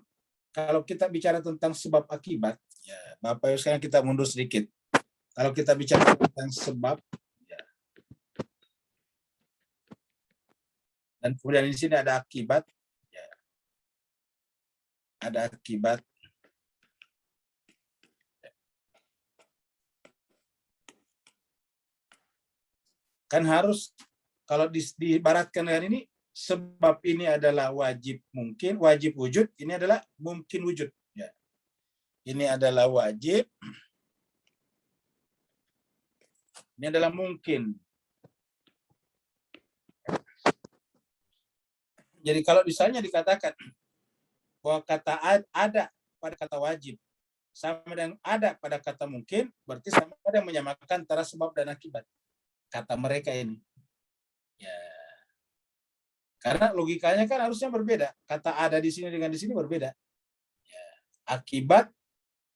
kalau kita bicara tentang sebab akibat, ya, Bapak Ibu sekarang kita mundur sedikit. Kalau kita bicara tentang sebab, ya, dan kemudian di sini ada akibat, ya, ada akibat. Kan harus kalau diibaratkan dengan ini, sebab ini adalah wajib mungkin, wajib wujud, ini adalah mungkin wujud. Ya. Ini adalah wajib, ini adalah mungkin. Jadi kalau misalnya dikatakan bahwa kata ada pada kata wajib sama dengan ada pada kata mungkin, berarti sama ada yang menyamakan antara sebab dan akibat. Kata mereka ini. Ya. Karena logikanya kan harusnya berbeda. Kata ada di sini dengan di sini berbeda. Ya. Akibat,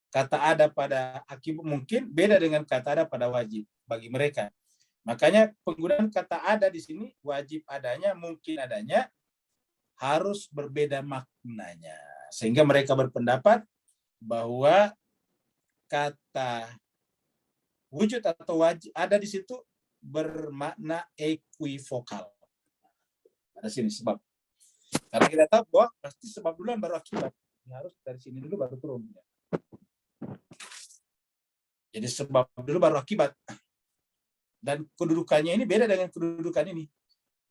kata ada pada akibat mungkin beda dengan kata ada pada wajib bagi mereka. Makanya penggunaan kata ada di sini, wajib adanya, mungkin adanya, harus berbeda maknanya. Sehingga mereka berpendapat bahwa kata wujud atau wajib ada di situ bermakna equivokal. Ada sini sebab. Karena kita tahu bahwa pasti sebab duluan baru akibat. Harus dari sini dulu baru turun. Jadi sebab dulu baru akibat. Dan kedudukannya ini beda dengan kedudukan ini.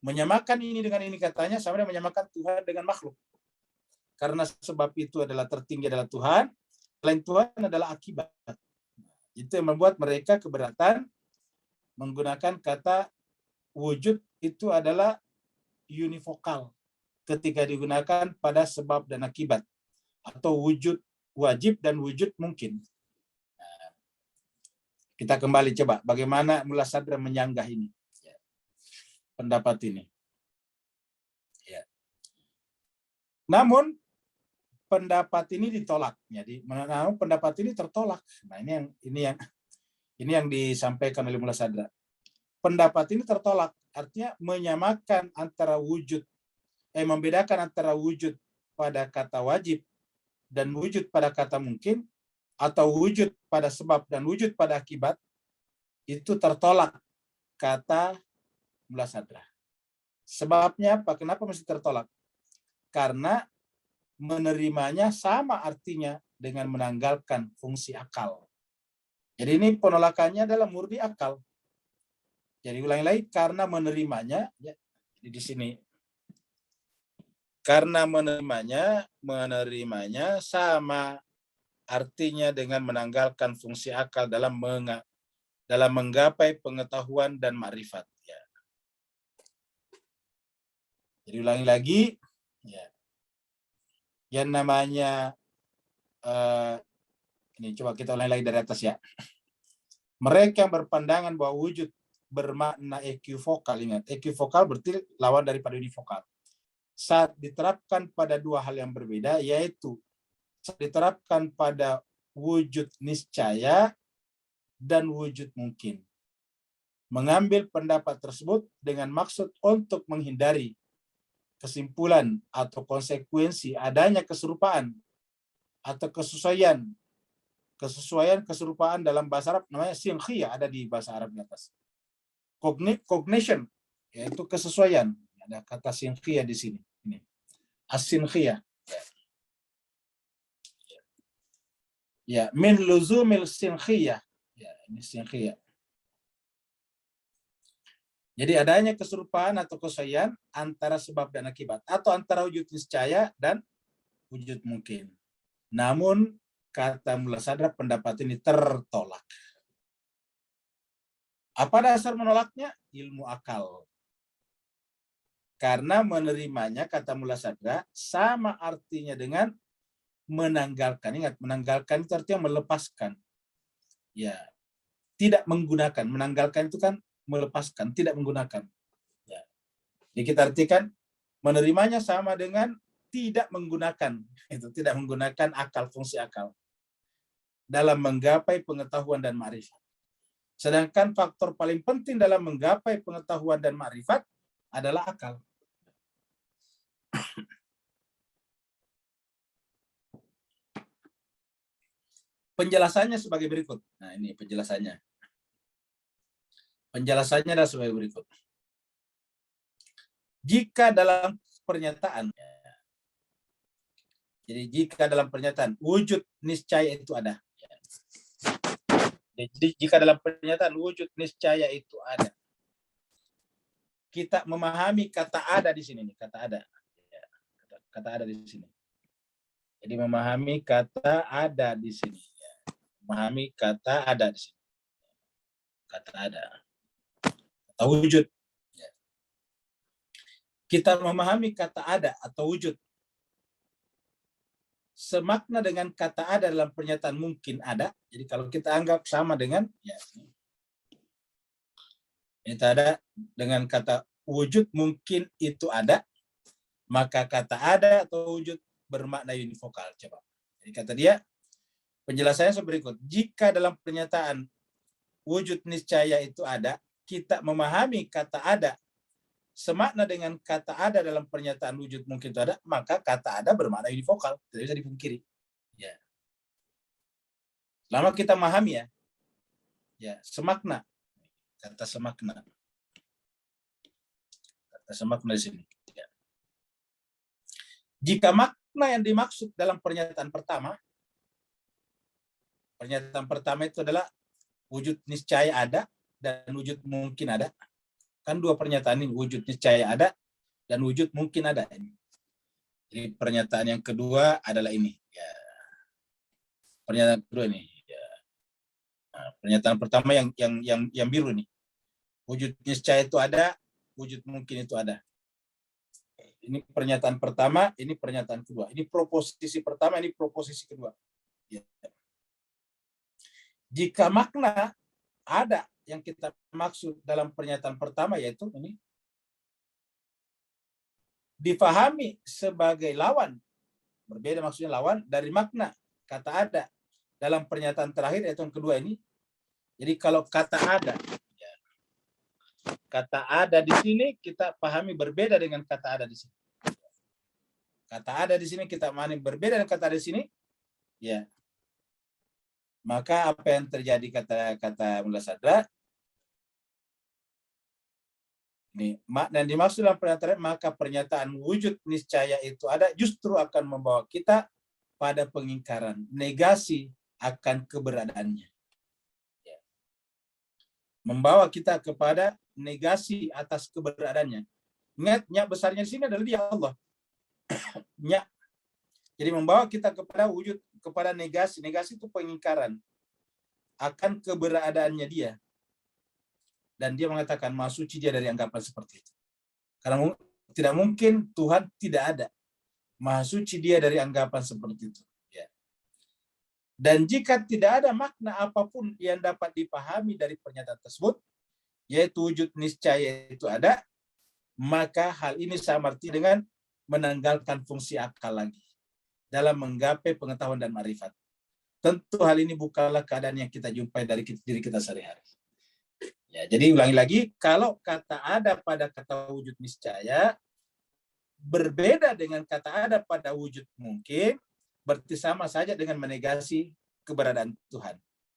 Menyamakan ini dengan ini katanya sama dengan menyamakan Tuhan dengan makhluk. Karena sebab itu adalah tertinggi adalah Tuhan, selain Tuhan adalah akibat. Itu yang membuat mereka keberatan menggunakan kata wujud itu adalah univokal ketika digunakan pada sebab dan akibat. Atau wujud wajib dan wujud mungkin. Kita kembali coba bagaimana Mullah Sadra menyanggah ini. Pendapat ini. Ya. Namun pendapat ini ditolak. Jadi pendapat ini tertolak. Nah, ini yang disampaikan oleh Mullah Sadra. Pendapat ini tertolak. Artinya menyamakan antara wujud, membedakan antara wujud pada kata wajib dan wujud pada kata mungkin, atau wujud pada sebab dan wujud pada akibat, itu tertolak kata Mullah Sadra. Sebabnya apa? Kenapa mesti tertolak? Karena menerimanya sama artinya dengan menanggalkan fungsi akal. Jadi ini penolakannya adalah murni akal. Jadi ulangi lagi, karena menerimanya, ya, di sini. Karena menerimanya sama artinya dengan menanggalkan fungsi akal dalam menggapai pengetahuan dan makrifat. Ya. Jadi ulangi lagi, ya. Yang namanya ini coba kita ulangi lagi dari atas ya. Mereka yang berpandangan bahwa wujud bermakna equivokal, ingat equivokal berarti lawan daripada univokal. Saat diterapkan pada dua hal yang berbeda, yaitu diterapkan pada wujud niscaya dan wujud mungkin. Mengambil pendapat tersebut dengan maksud untuk menghindari kesimpulan atau konsekuensi adanya keserupaan atau kesesuaian keserupaan dalam bahasa Arab namanya sinkhiyah, ada di bahasa Arab di atas. Cognition, yaitu kesesuaian. Ada kata sinkhiyah di sini. Ini. As-sinkhiyah. Ya, min luzumil sinkhiyah. Ya, ini sinkhiyah. Jadi adanya keserupaan atau kesesuaian antara sebab dan akibat, atau antara wujud niscaya dan wujud mungkin. Namun kata Mullah Sadra pendapat ini tertolak. Apa dasar menolaknya? Ilmu akal. Karena menerimanya, kata Mullah Sadra, sama artinya dengan menanggalkan. Ingat, menanggalkan itu artinya melepaskan. Ya, tidak menggunakan. Menanggalkan itu kan melepaskan, tidak menggunakan. Ya. Jadi kita artikan menerimanya sama dengan tidak menggunakan. Itu tidak menggunakan akal, fungsi akal dalam menggapai pengetahuan dan makrifat. Sedangkan faktor paling penting dalam menggapai pengetahuan dan makrifat adalah akal. Penjelasannya sebagai berikut. Nah, ini penjelasannya. Penjelasannya adalah sebagai berikut. Jika dalam pernyataan, jadi jika dalam pernyataan wujud niscaya itu ada. Jadi jika dalam pernyataan wujud niscaya itu ada, kita memahami kata ada di sini nih, kata ada. Kata ada di sini. Jadi memahami kata ada di sini. Memahami kata ada di sini. Kata ada. Atau wujud. Kita memahami kata ada atau wujud semakna dengan kata ada dalam pernyataan mungkin ada. Jadi kalau kita anggap sama dengan ya, ini ada dengan kata wujud mungkin itu ada, maka kata ada atau wujud bermakna univokal. Coba. Jadi kata dia, penjelasannya seperti berikut. Jika dalam pernyataan wujud niscaya itu ada, kita memahami kata ada semakna dengan kata ada dalam pernyataan wujud mungkin itu ada, maka kata ada bermakna univokal, tidak bisa dipungkiri. Ya. Lama kita memahami ya semakna, kata semakna di sini. Ya. Jika makna yang dimaksud dalam pernyataan pertama itu adalah wujud niscaya ada dan wujud mungkin ada. Kan dua pernyataan ini, wujud niscaya ada dan wujud mungkin ada. Jadi pernyataan yang kedua adalah ini. Ya. Pernyataan kedua ini. Ya. Nah, pernyataan pertama yang biru nih. Wujud niscaya itu ada, wujud mungkin itu ada. Ini pernyataan pertama, ini pernyataan kedua. Ini proposisi pertama, ini proposisi kedua. Ya. Jika makna ada yang kita maksud dalam pernyataan pertama, yaitu ini, difahami sebagai lawan, berbeda maksudnya lawan dari makna kata ada dalam pernyataan terakhir, yaitu yang kedua ini. Jadi kalau kata ada di sini kita pahami berbeda dengan kata ada di sini. Kata ada di sini kita pahami berbeda dengan kata ada di sini, ya. Maka apa yang terjadi kata Mullah Sadra ini, makna yang dimaksud dalam pernyataan, maka pernyataan wujud niscaya itu ada justru akan membawa kita pada pengingkaran, negasi akan keberadaannya. Ya. Membawa kita kepada negasi atas keberadaannya. Ingat, nyak besarnya di sini adalah dia Allah. Nyak. Jadi membawa kita kepada wujud, kepada negasi. Negasi itu pengingkaran akan keberadaannya dia. Dan dia mengatakan, maha suci dia dari anggapan seperti itu. Karena tidak mungkin Tuhan tidak ada. Maha suci dia dari anggapan seperti itu. Ya. Dan jika tidak ada makna apapun yang dapat dipahami dari pernyataan tersebut, yaitu wujud niscaya itu ada, maka hal ini sama arti dengan menanggalkan fungsi akal lagi dalam menggapai pengetahuan dan ma'rifat. Tentu hal ini bukanlah keadaan yang kita jumpai dari diri kita sehari-hari. Ya, jadi ulangi lagi, kalau kata ada pada kata wujud niscaya berbeda dengan kata ada pada wujud mungkin, berarti sama saja dengan menegasi keberadaan Tuhan.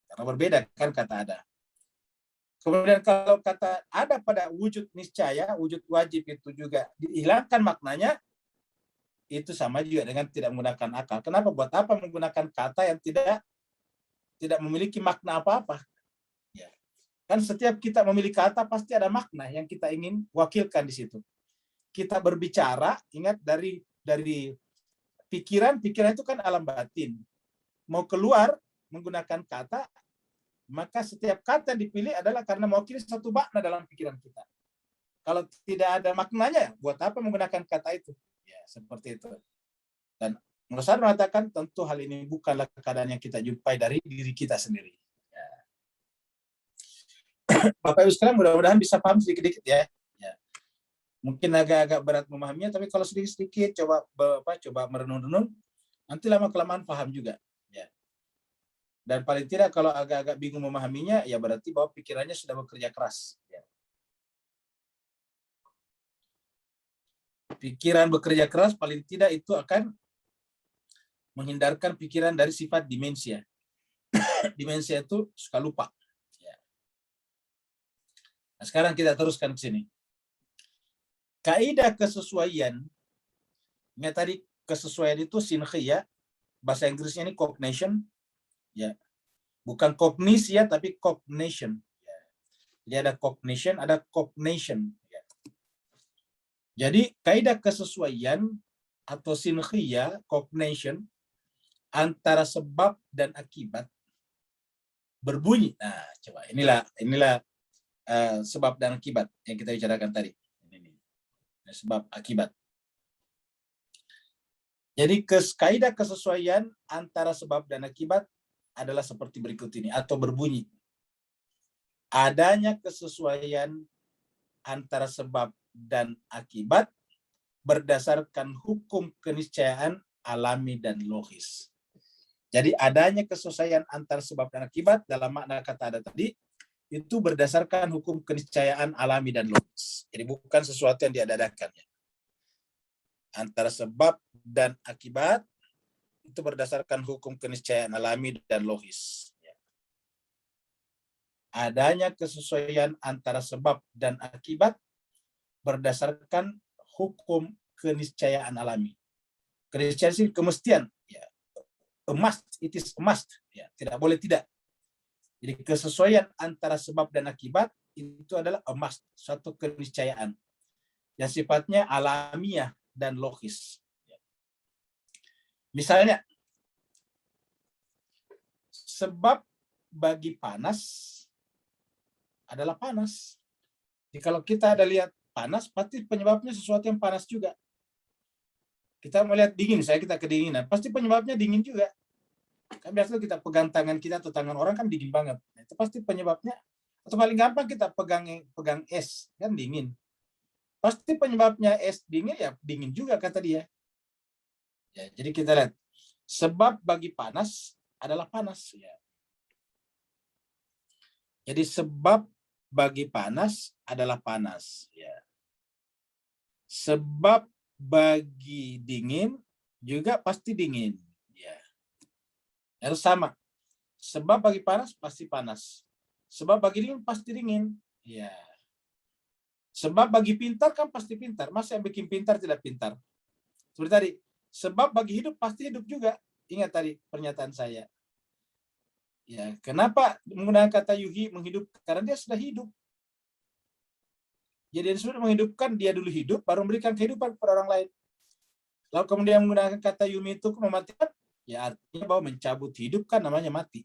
Karena berbeda kan kata ada. Kemudian kalau kata ada pada wujud niscaya, wujud wajib itu juga dihilangkan maknanya, itu sama juga dengan tidak menggunakan akal. Kenapa? Buat apa menggunakan kata yang tidak memiliki makna apa-apa? Ya. Kan setiap kita memiliki kata pasti ada makna yang kita ingin wakilkan di situ. Kita berbicara, ingat dari pikiran itu kan alam batin. Mau keluar menggunakan kata, maka setiap kata yang dipilih adalah karena mewakili satu makna dalam pikiran kita. Kalau tidak ada maknanya, buat apa menggunakan kata itu? Ya, seperti itu. Dan Mullah mengatakan tentu hal ini bukanlah keadaan yang kita jumpai dari diri kita sendiri. Ya. Bapak Ibu sekalian, mudah-mudahan bisa paham sedikit-sedikit ya. Ya. Mungkin agak-agak berat memahaminya, tapi kalau sedikit-sedikit coba merenung-renung, nanti lama-kelamaan paham juga. Ya. Dan paling tidak kalau agak-agak bingung memahaminya, ya berarti bahwa pikirannya sudah bekerja keras. Ya. Pikiran bekerja keras paling tidak itu akan menghindarkan pikiran dari sifat demensia. Demensia itu suka lupa. Ya. Nah, sekarang kita teruskan ke sini. Kaidah kesesuaian, ya tadi kesesuaian itu sinhi ya, bahasa Inggrisnya ini cognition, ya, bukan kognisi ya, tapi cognition. Ya. Jadi ada cognition, ada cognation. Ya. Jadi kaidah kesesuaian atau sinhiyah, cognition, antara sebab dan akibat berbunyi. Nah, coba inilah sebab dan akibat yang kita bicarakan tadi. Ini sebab akibat. Jadi kaidah kesesuaian antara sebab dan akibat adalah seperti berikut ini atau berbunyi. Adanya kesesuaian antara sebab dan akibat berdasarkan hukum keniscayaan alami dan logis. Jadi adanya kesesuaian antara sebab dan akibat dalam makna kata ada tadi itu berdasarkan hukum keniscayaan alami dan logis. Jadi bukan sesuatu yang diadakan. Antara sebab dan akibat itu berdasarkan hukum keniscayaan alami dan logis. Adanya kesesuaian antara sebab dan akibat berdasarkan hukum keniscayaan alami. Keniscayaan sih kemestian. A must, it is a must. Tidak boleh tidak. Jadi kesesuaian antara sebab dan akibat itu adalah a must, suatu keniscayaan yang sifatnya alamiah dan logis. Misalnya, sebab bagi panas adalah panas. Jadi kalau kita ada lihat panas, pasti penyebabnya sesuatu yang panas juga. Kita melihat dingin, kita kedinginan, pasti penyebabnya dingin juga. Kan biasanya kita pegang tangan kita atau tangan orang kan dingin banget. Itu pasti penyebabnya, atau paling gampang kita pegang es, kan dingin. Pasti penyebabnya es dingin, ya dingin juga kata dia. Ya, jadi kita lihat, sebab bagi panas adalah panas. Ya. Jadi sebab bagi panas adalah panas. Ya. Sebab bagi dingin juga pasti dingin. Ya. Harus sama. Sebab bagi panas pasti panas. Sebab bagi dingin pasti dingin. Ya. Sebab bagi pintar kan pasti pintar. Masa yang bikin pintar tidak pintar? Seperti tadi. Sebab bagi hidup pasti hidup juga. Ingat tadi pernyataan saya. Ya, kenapa menggunakan kata yuhi menghidupkan? Karena dia sudah hidup. Jadi dia sudah menghidupkan, dia dulu hidup, baru memberikan kehidupan kepada orang lain. Lalu kemudian menggunakan kata yumitu mematikan, ya artinya bahwa mencabut hidup kan namanya mati.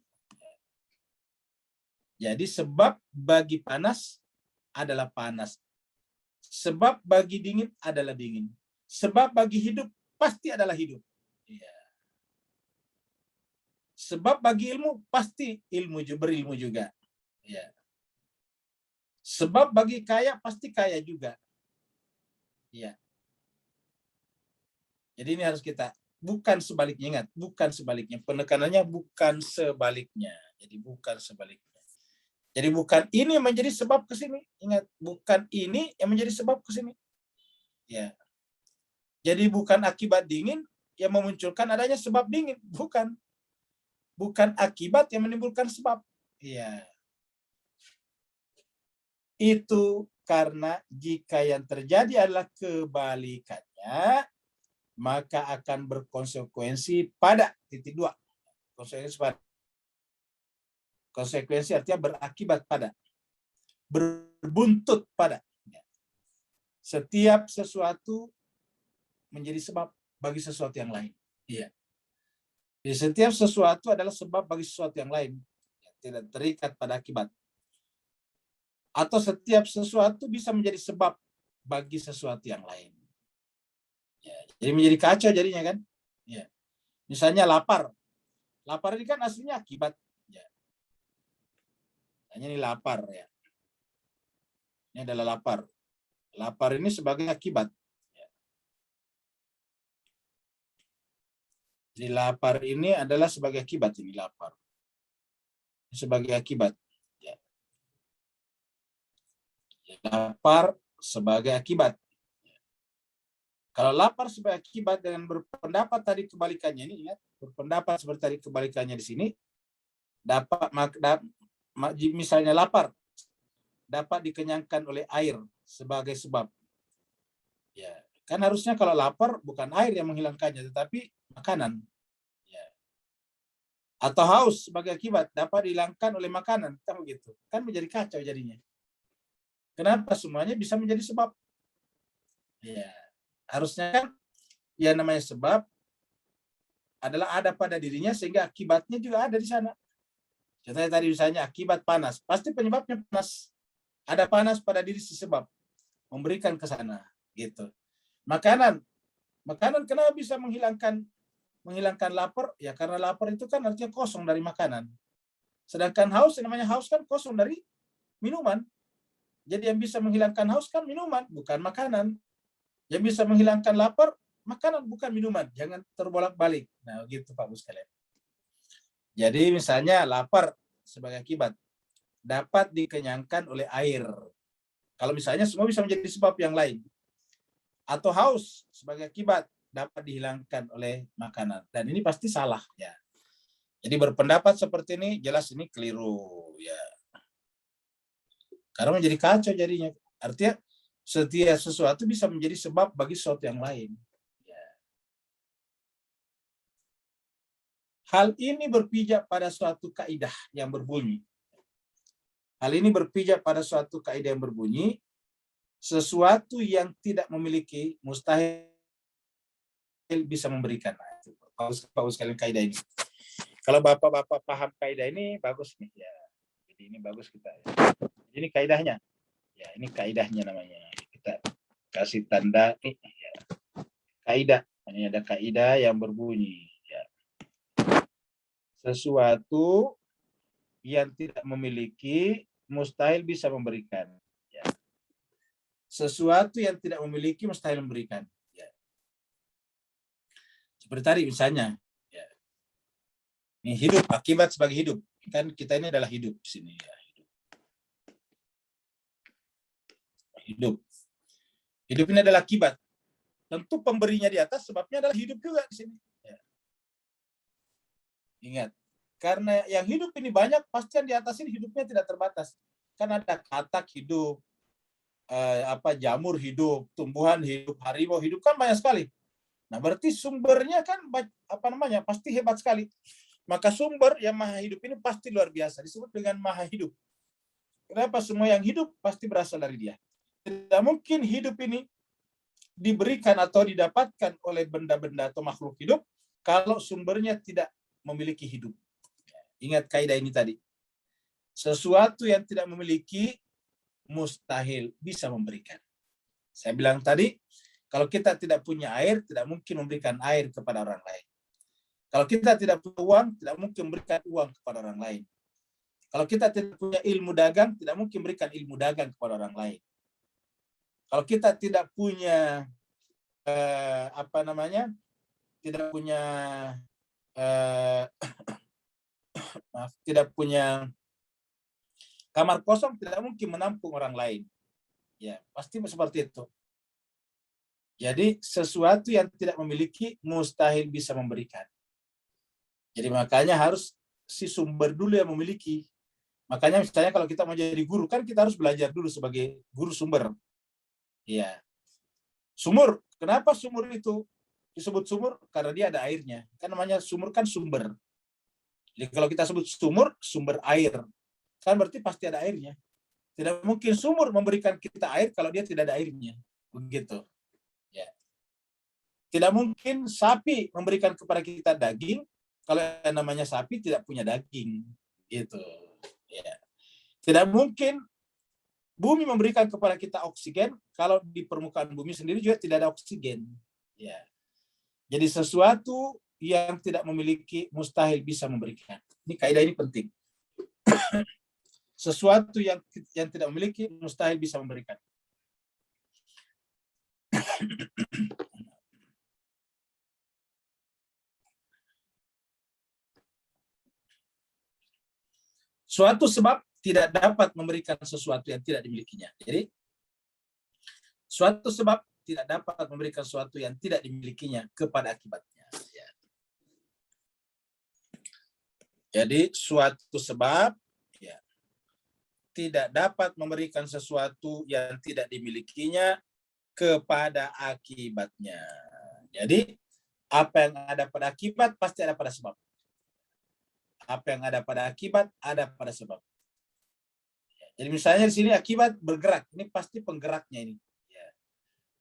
Jadi sebab bagi panas adalah panas. Sebab bagi dingin adalah dingin. Sebab bagi hidup pasti adalah hidup. Ya. Sebab bagi ilmu pasti berilmu juga. Ya. Sebab bagi kaya pasti kaya juga. Ya. Jadi ini harus kita, bukan sebaliknya, ingat, bukan sebaliknya. Penekanannya bukan sebaliknya. Jadi bukan sebaliknya. Jadi bukan ini yang menjadi sebab ke sini. Ingat, bukan ini yang menjadi sebab ke sini. Ya. Jadi bukan akibat dingin yang memunculkan adanya sebab dingin, bukan. Bukan akibat yang menimbulkan sebab. Ya. Itu karena jika yang terjadi adalah kebalikannya, maka akan berkonsekuensi pada titik dua. Konsekuensi artinya berakibat pada. Berbuntut pada. Setiap sesuatu menjadi sebab bagi sesuatu yang lain. Iya. Jadi setiap sesuatu adalah sebab bagi sesuatu yang lain. Tidak terikat pada akibat. Atau setiap sesuatu bisa menjadi sebab bagi sesuatu yang lain. Ya, jadi menjadi kacau jadinya kan. Ya. Misalnya lapar. Lapar ini kan aslinya akibat. Ya. Hanya ini lapar ya. Ini adalah lapar. Lapar ini sebagai akibat. Ya. Jadi lapar ini adalah sebagai akibat, ini lapar. Sebagai akibat. Ya. Lapar sebagai akibat. Kalau lapar sebagai akibat dengan berpendapat tadi kebalikannya ini, ingat, berpendapat seperti tadi kebalikannya di sini, misalnya lapar dapat dikenyangkan oleh air sebagai sebab. Ya, kan harusnya kalau lapar bukan air yang menghilangkannya, tetapi makanan. Ya. Atau haus sebagai akibat dapat dihilangkan oleh makanan, kan begitu. Kan menjadi kacau jadinya. Kenapa semuanya bisa menjadi sebab? Ya. Harusnya kan ya namanya sebab adalah ada pada dirinya sehingga akibatnya juga ada di sana. Contohnya tadi misalnya akibat panas, pasti penyebabnya panas. Ada panas pada diri si sebab memberikan ke sana gitu. Makanan kenapa bisa menghilangkan lapar? Ya karena lapar itu kan artinya kosong dari makanan. Sedangkan haus, namanya haus kan kosong dari minuman. Jadi yang bisa menghilangkan haus kan minuman, bukan makanan. Yang bisa menghilangkan lapar, makanan bukan minuman. Jangan terbolak-balik. Nah, gitu Pak Bu sekalian. Jadi misalnya lapar sebagai akibat. dapat dikenyangkan oleh air. Kalau misalnya semua bisa menjadi sebab yang lain. Atau haus sebagai akibat dapat dihilangkan oleh makanan. Dan ini pasti salah ya. Jadi berpendapat seperti ini jelas ini keliru ya. Karena menjadi kacau jadinya. Artinya setiap sesuatu bisa menjadi sebab bagi sesuatu yang lain. Ya. Hal ini berpijak pada suatu kaidah yang berbunyi. Hal ini berpijak pada suatu kaidah yang berbunyi, sesuatu yang tidak memiliki mustahil bisa memberikan. Bagus sekali kaidah ini. Kalau bapak-bapak paham kaidah ini bagus nih ya. Jadi ini bagus kita. Ya. Ini kaidahnya. Ya, ini kaidahnya namanya. Kita kasih tanda nih ya. Kaidah. Ini ada kaidah yang berbunyi ya. Sesuatu yang tidak memiliki mustahil bisa memberikan. Ya. Sesuatu yang tidak memiliki mustahil memberikan. Ya. Seperti tadi misalnya, ya. Ini hidup, akibat sebagai hidup. Kan kita ini adalah hidup di sini. Ya. Hidup. Hidup ini adalah akibat. Tentu pemberinya di atas sebabnya adalah hidup juga di sini. Ya. Ingat, karena yang hidup ini banyak, pasti yang di atas ini hidupnya tidak terbatas. Kan ada katak hidup, jamur hidup, tumbuhan hidup, harimau hidup, kan banyak sekali. Nah, berarti sumbernya kan pasti hebat sekali. Maka sumber yang maha hidup ini pasti luar biasa, disebut dengan maha hidup. Kenapa? Semua yang hidup pasti berasal dari dia. Tidak mungkin hidup ini diberikan atau didapatkan oleh benda-benda atau makhluk hidup kalau sumbernya tidak memiliki hidup. Ingat kaidah ini tadi. Sesuatu yang tidak memiliki mustahil bisa memberikan. Saya bilang tadi, kalau kita tidak punya air, tidak mungkin memberikan air kepada orang lain. Kalau kita tidak punya uang, tidak mungkin memberikan uang kepada orang lain. Kalau kita tidak punya ilmu dagang, tidak mungkin memberikan ilmu dagang kepada orang lain. Kalau kita tidak punya tidak punya kamar kosong, tidak mungkin menampung orang lain. Ya, pasti seperti itu. Jadi sesuatu yang tidak memiliki mustahil bisa memberikan. Jadi makanya harus si sumber dulu yang memiliki. Makanya misalnya kalau kita mau jadi guru, kan kita harus belajar dulu sebagai guru sumber. Ya. Sumur, kenapa sumur itu disebut sumur? Karena dia ada airnya. Kan namanya sumur kan sumber. Jadi kalau kita sebut sumur, sumber air. Kan berarti pasti ada airnya. Tidak mungkin sumur memberikan kita air kalau dia tidak ada airnya. Begitu. Ya. Tidak mungkin sapi memberikan kepada kita daging kalau yang namanya sapi tidak punya daging. Gitu. Ya. Tidak mungkin bumi memberikan kepada kita oksigen kalau di permukaan bumi sendiri juga tidak ada oksigen. Ya. Jadi sesuatu yang tidak memiliki mustahil bisa memberikan. Ini kaidah ini penting. Sesuatu yang tidak memiliki mustahil bisa memberikan. Suatu sebab tidak dapat memberikan sesuatu yang tidak dimilikinya. Jadi, suatu sebab tidak dapat memberikan sesuatu yang tidak dimilikinya kepada akibatnya. Ya. Jadi, suatu sebab ya, tidak dapat memberikan sesuatu yang tidak dimilikinya kepada akibatnya. Jadi, apa yang ada pada akibat pasti ada pada sebab. Apa yang ada pada akibat ada pada sebab. Jadi misalnya di sini akibat bergerak, ini pasti penggeraknya ini. Ya.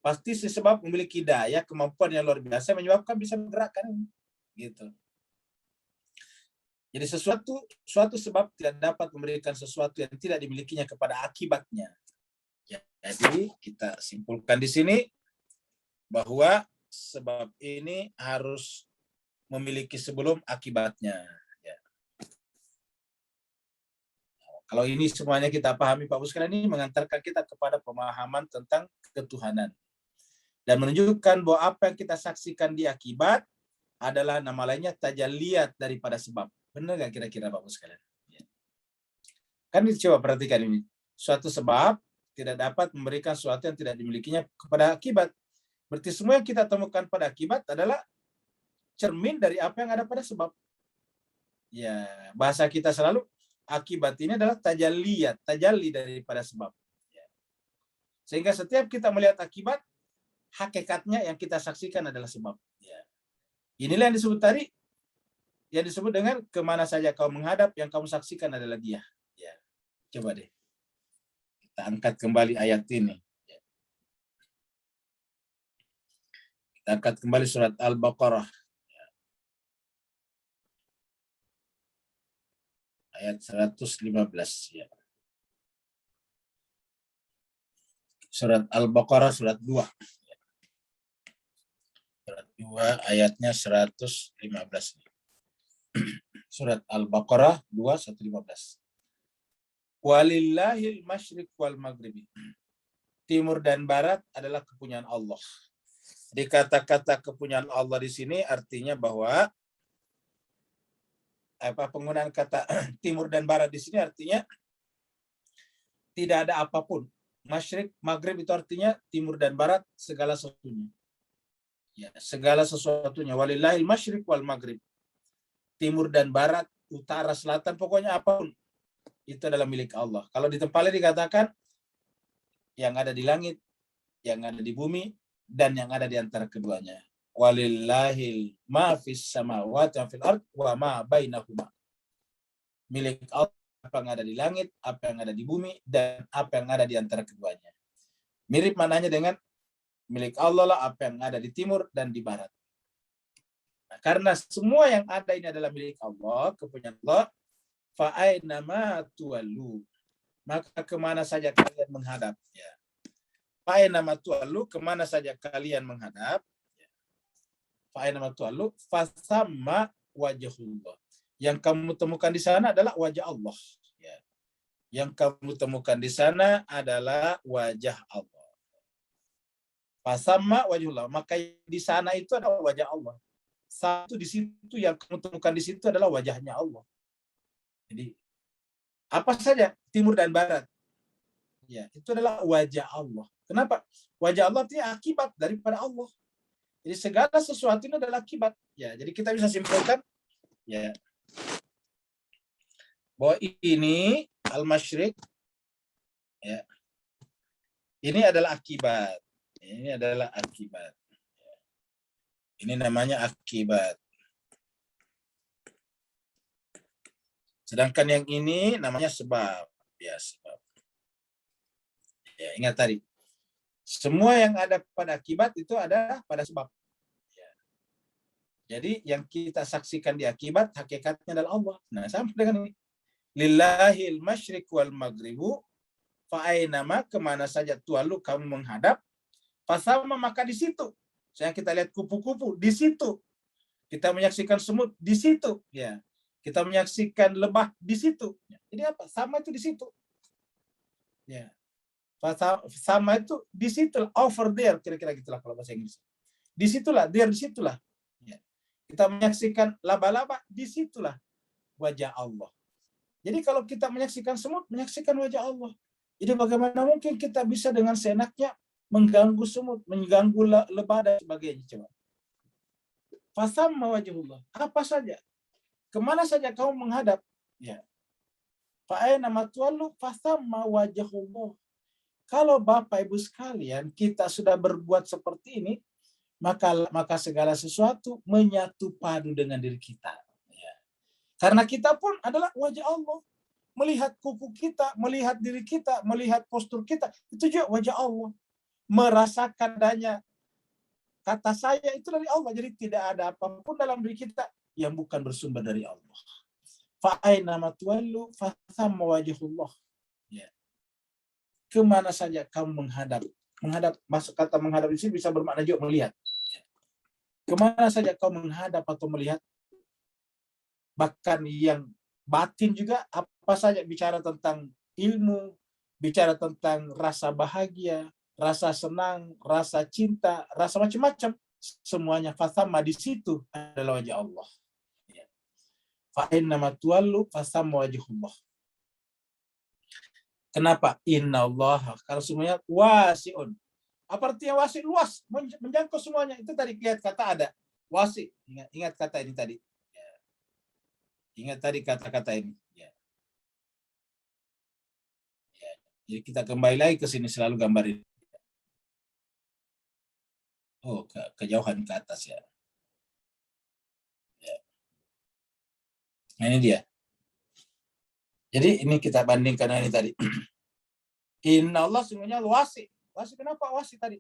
Pasti si sebab memiliki daya, kemampuan yang luar biasa menyebabkan bisa bergerakkan ini. Gitu. Jadi suatu sebab tidak dapat memberikan sesuatu yang tidak dimilikinya kepada akibatnya. Ya, jadi kita simpulkan di sini bahwa sebab ini harus memiliki sebelum akibatnya. Kalau ini semuanya kita pahami, Pak Bus, ini mengantarkan kita kepada pemahaman tentang ketuhanan. Dan menunjukkan bahwa apa yang kita saksikan di akibat adalah nama lainnya tajalliyat daripada sebab. Benar nggak kira-kira Pak Bus? Kan coba perhatikan ini. Suatu sebab tidak dapat memberikan sesuatu yang tidak dimilikinya kepada akibat. Berarti semua yang kita temukan pada akibat adalah cermin dari apa yang ada pada sebab. Ya, bahasa kita selalu akibat ini adalah tajalliyat, tajalli daripada sebab. Ya. Sehingga setiap kita melihat akibat, hakikatnya yang kita saksikan adalah sebab. Ya. Inilah yang disebut tadi, yang disebut dengan kemana saja kau menghadap, yang kamu saksikan adalah dia. Ya. Coba deh, kita angkat kembali ayat ini. Ya. Kita angkat kembali surat Al-Baqarah. Ya. Ayat 115. Ya. Surat Al-Baqarah, surat 2. Surat 2, ayatnya 115. Surat Al-Baqarah 2, 115. Walillahil masyriq wal maghribi. Timur dan barat adalah kepunyaan Allah. Di kata-kata kepunyaan Allah di sini artinya bahwa penggunaan kata timur dan barat di sini artinya tidak ada apapun. Masyriq, maghrib itu artinya timur dan barat, segala sesuatunya. Ya, segala sesuatunya. Walillahil masyriq wal maghrib. Timur dan barat, utara, selatan, pokoknya apapun itu adalah milik Allah. Kalau di tempat lain dikatakan yang ada di langit, yang ada di bumi, dan yang ada di antara keduanya. Walillahil ma fis samawati wa fil ard wa ma bainahuma. Milik Allah apa yang ada di langit, apa yang ada di bumi, dan apa yang ada di antara keduanya. Mirip maknanya dengan milik Allah lah apa yang ada di timur dan di barat. Nah, karena semua yang ada ini adalah milik Allah, kepunyaan Allah, fa'ainama tuwallu, maka kemana saja kalian menghadap. Ya. Fa'ainama tuwallu, kemana saja kalian menghadap. Ya. Fa'ainama tuwallu, fasamma wajhullah. Yang kamu temukan di sana adalah wajah Allah. Ya. Yang kamu temukan di sana adalah wajah Allah. Fasamma wajhullah, maka di sana itu adalah wajah Allah. Satu di situ yang kamu temukan di situ adalah wajahnya Allah. Jadi apa saja timur dan barat, ya itu adalah wajah Allah. Kenapa? Wajah Allah itu akibat daripada Allah. Jadi segala sesuatu ini adalah akibat. Ya, jadi kita bisa simpulkan, ya, bahwa ini al-masyriq, ya, ini adalah akibat. Ini adalah akibat. Ini namanya akibat. Sedangkan yang ini namanya sebab. Ya, sebab. Ya, ingat tadi. Semua yang ada pada akibat itu ada pada sebab. Ya. Jadi yang kita saksikan di akibat, hakikatnya adalah Allah. Nah, sama dengan ini. Lillahil masyriq wal maghribu, fa'ainama, kemana saja tualu kamu menghadap, fasama, maka di situ. Saya kita lihat kupu-kupu di situ. Kita menyaksikan semut di situ. Ya. Kita menyaksikan lebah di situ. Jadi apa? Sama itu di situ. Ya. Sama itu di situ, over there, kira-kira gitulah kalau bahasa Inggris. Di situlah, there, di situlah. Ya. Kita menyaksikan laba-laba, di situlah wajah Allah. Jadi kalau kita menyaksikan semut, menyaksikan wajah Allah. Jadi bagaimana mungkin kita bisa dengan seenaknya mengganggu semut, mengganggu lebah dan sebagainya. Coba. Fasamma wajhullah. Apa saja. Kemana saja kamu menghadap. Ya. Fa'aina matwallu fasamma wajhullah. Kalau Bapak Ibu sekalian, kita sudah berbuat seperti ini, maka segala sesuatu menyatu padu dengan diri kita. Ya. Karena kita pun adalah wajah Allah. Melihat kuku kita, melihat diri kita, melihat postur kita, itu juga wajah Allah. Merasakan adanya kata saya itu dari Allah. Jadi tidak ada apapun dalam diri kita yang bukan bersumber dari Allah. Fa'aina matwallu fasamma wajhullah. Ya. Kemana saja kamu menghadap. Masuk kata menghadap di sini bisa bermakna juga melihat. Kemana saja kau menghadap atau melihat, bahkan yang batin juga, apa saja, bicara tentang ilmu, bicara tentang rasa bahagia, rasa senang, rasa cinta, rasa macam-macam, semuanya fasamma di situ adalah wajah Allah. Fa inna ma tuwallu fasamma wajhullah. Kenapa? Innallaha, karena semuanya wasi'un. Apa artinya wasi? Luas, menjangkau semuanya. Itu tadi lihat kata ada. Wasi. Ingat kata ini tadi. Ya. Ingat tadi kata-kata ini. Ya. Ya. Jadi kita kembali lagi ke sini selalu gambar ini. Oh, kejauhan ke atas ya. Ya. Nah, ini dia. Jadi ini kita bandingkan ini tadi. Inna Allah semuanya wasi. Wasi kenapa wasi tadi?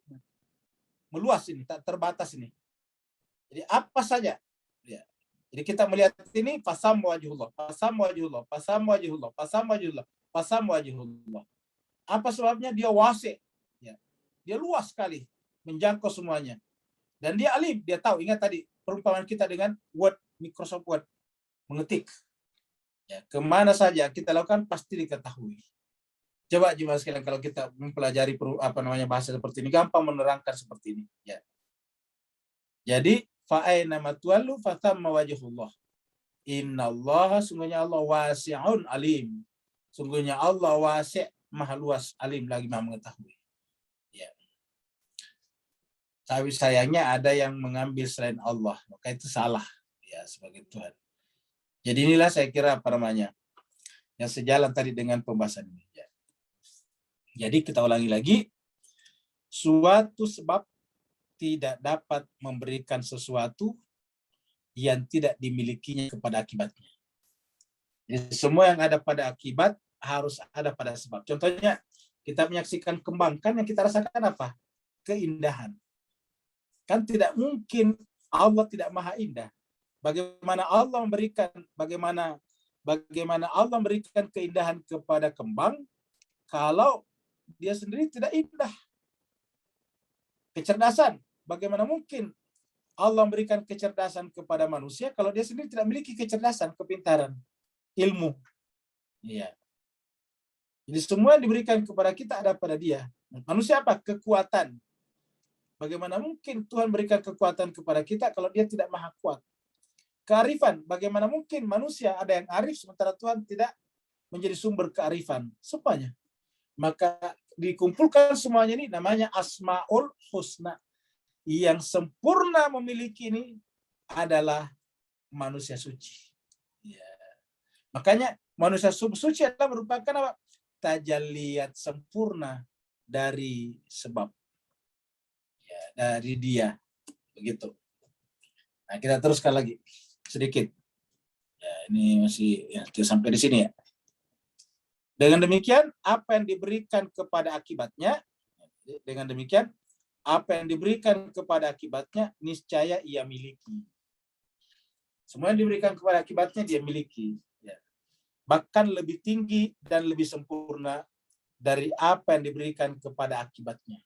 Meluas ini, tak terbatas ini. Jadi apa saja. Ya. Jadi kita melihat ini fasam wajhullah, fasam wajhullah, fasam wajhullah, fasam wajhullah, fasam wajhullah. Apa sebabnya? Dia wasi. Ya. Dia luas sekali, menjangkau semuanya. Dan dia alim, dia tahu. Ingat tadi perumpamaan kita dengan Word, Microsoft Word, mengetik. Ya, kemana saja kita lakukan pasti diketahui. Coba jemaah sekalian kalau kita mempelajari bahasa seperti ini, gampang menerangkan seperti ini. Ya. Jadi fa'aina matwallu fathamma wajhullah. Innallaha, sungguhnya Allah wasi'un alim. Sungguhnya Allah wasi', maha luas, alim, lagi maha mengetahui. Ya. Tapi sayangnya ada yang mengambil selain Allah, maka itu salah ya sebagai Tuhan. Jadi inilah saya kira yang sejalan tadi dengan pembahasan ini. Ya. Jadi kita ulangi lagi, suatu sebab tidak dapat memberikan sesuatu yang tidak dimilikinya kepada akibatnya. Jadi semua yang ada pada akibat harus ada pada sebab. Contohnya kita menyaksikan kembang, kan yang kita rasakan apa? Keindahan. Kan tidak mungkin Allah tidak maha indah. Bagaimana Allah memberikan keindahan kepada kembang kalau dia sendiri tidak indah. Kecerdasan, bagaimana mungkin Allah memberikan kecerdasan kepada manusia kalau dia sendiri tidak memiliki kecerdasan, kepintaran, ilmu. Iya. Jadi semua yang diberikan kepada kita ada pada dia. Manusia apa? Kekuatan. Bagaimana mungkin Tuhan berikan kekuatan kepada kita kalau dia tidak maha kuat? Kearifan, bagaimana mungkin manusia ada yang arif sementara Tuhan tidak menjadi sumber kearifan? Semuanya. Maka dikumpulkan semuanya ini namanya Asmaul Husna. Yang sempurna memiliki ini adalah manusia suci. Ya. Makanya manusia suci adalah merupakan apa? Tajalliyat sempurna dari sebab. Ya, dari dia. Begitu. Nah, kita teruskan lagi sedikit. Ya, ini masih ya, sampai di sini ya. Dengan demikian, apa yang diberikan kepada akibatnya, niscaya ia miliki. Semua yang diberikan kepada akibatnya dia miliki. Ya. Bahkan lebih tinggi dan lebih sempurna dari apa yang diberikan kepada akibatnya.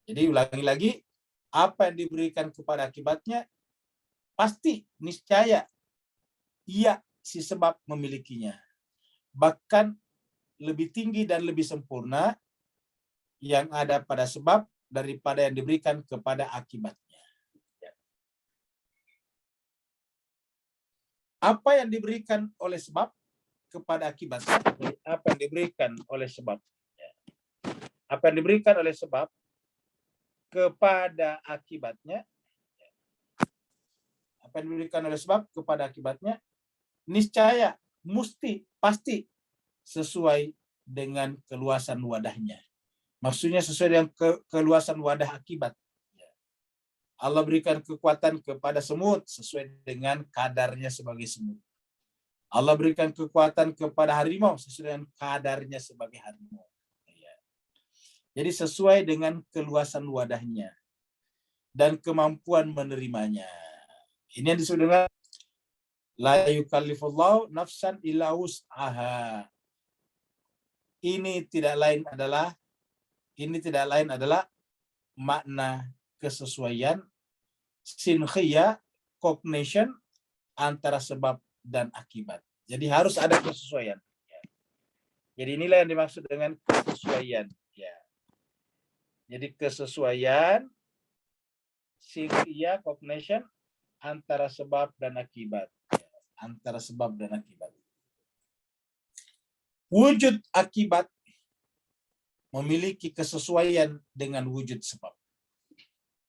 Jadi ulangi lagi, apa yang diberikan kepada akibatnya, pasti niscaya ia si sebab memilikinya. Bahkan lebih tinggi dan lebih sempurna yang ada pada sebab daripada yang diberikan kepada akibatnya. Apa yang diberikan oleh sebab kepada akibatnya? Apa yang diberikan oleh sebab? Apa yang diberikan oleh sebab kepada akibatnya? Apa yang diberikan oleh sebab kepada akibatnya? Niscaya, mesti, pasti sesuai dengan keluasan wadahnya. Maksudnya sesuai dengan keluasan wadah akibat. Allah berikan kekuatan kepada semut sesuai dengan kadarnya sebagai semut. Allah berikan kekuatan kepada harimau sesuai dengan kadarnya sebagai harimau. Jadi sesuai dengan keluasan wadahnya dan kemampuan menerimanya. Ini yang disebut dengan la yukallifullahu nafsan illa wus'aha. Ini tidak lain adalah makna kesesuaian sinkhiyah cognition antara sebab dan akibat. Jadi harus ada kesesuaian. Jadi inilah yang dimaksud dengan kesesuaian. Ya. Jadi kesesuaian sinkhiyah cognition antara sebab dan akibat. Antara sebab dan akibat. Wujud akibat memiliki kesesuaian dengan wujud sebab.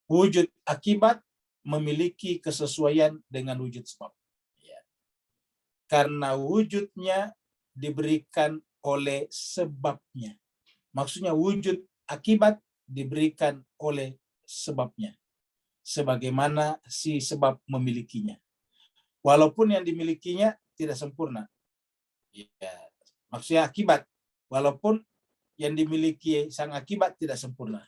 Wujud akibat memiliki kesesuaian dengan wujud sebab. Ya. Karena wujudnya diberikan oleh sebabnya. Maksudnya wujud akibat diberikan oleh sebabnya. Sebagaimana si sebab memilikinya. Walaupun yang dimilikinya tidak sempurna. Ya. Maksudnya akibat. Walaupun yang dimiliki sang akibat tidak sempurna.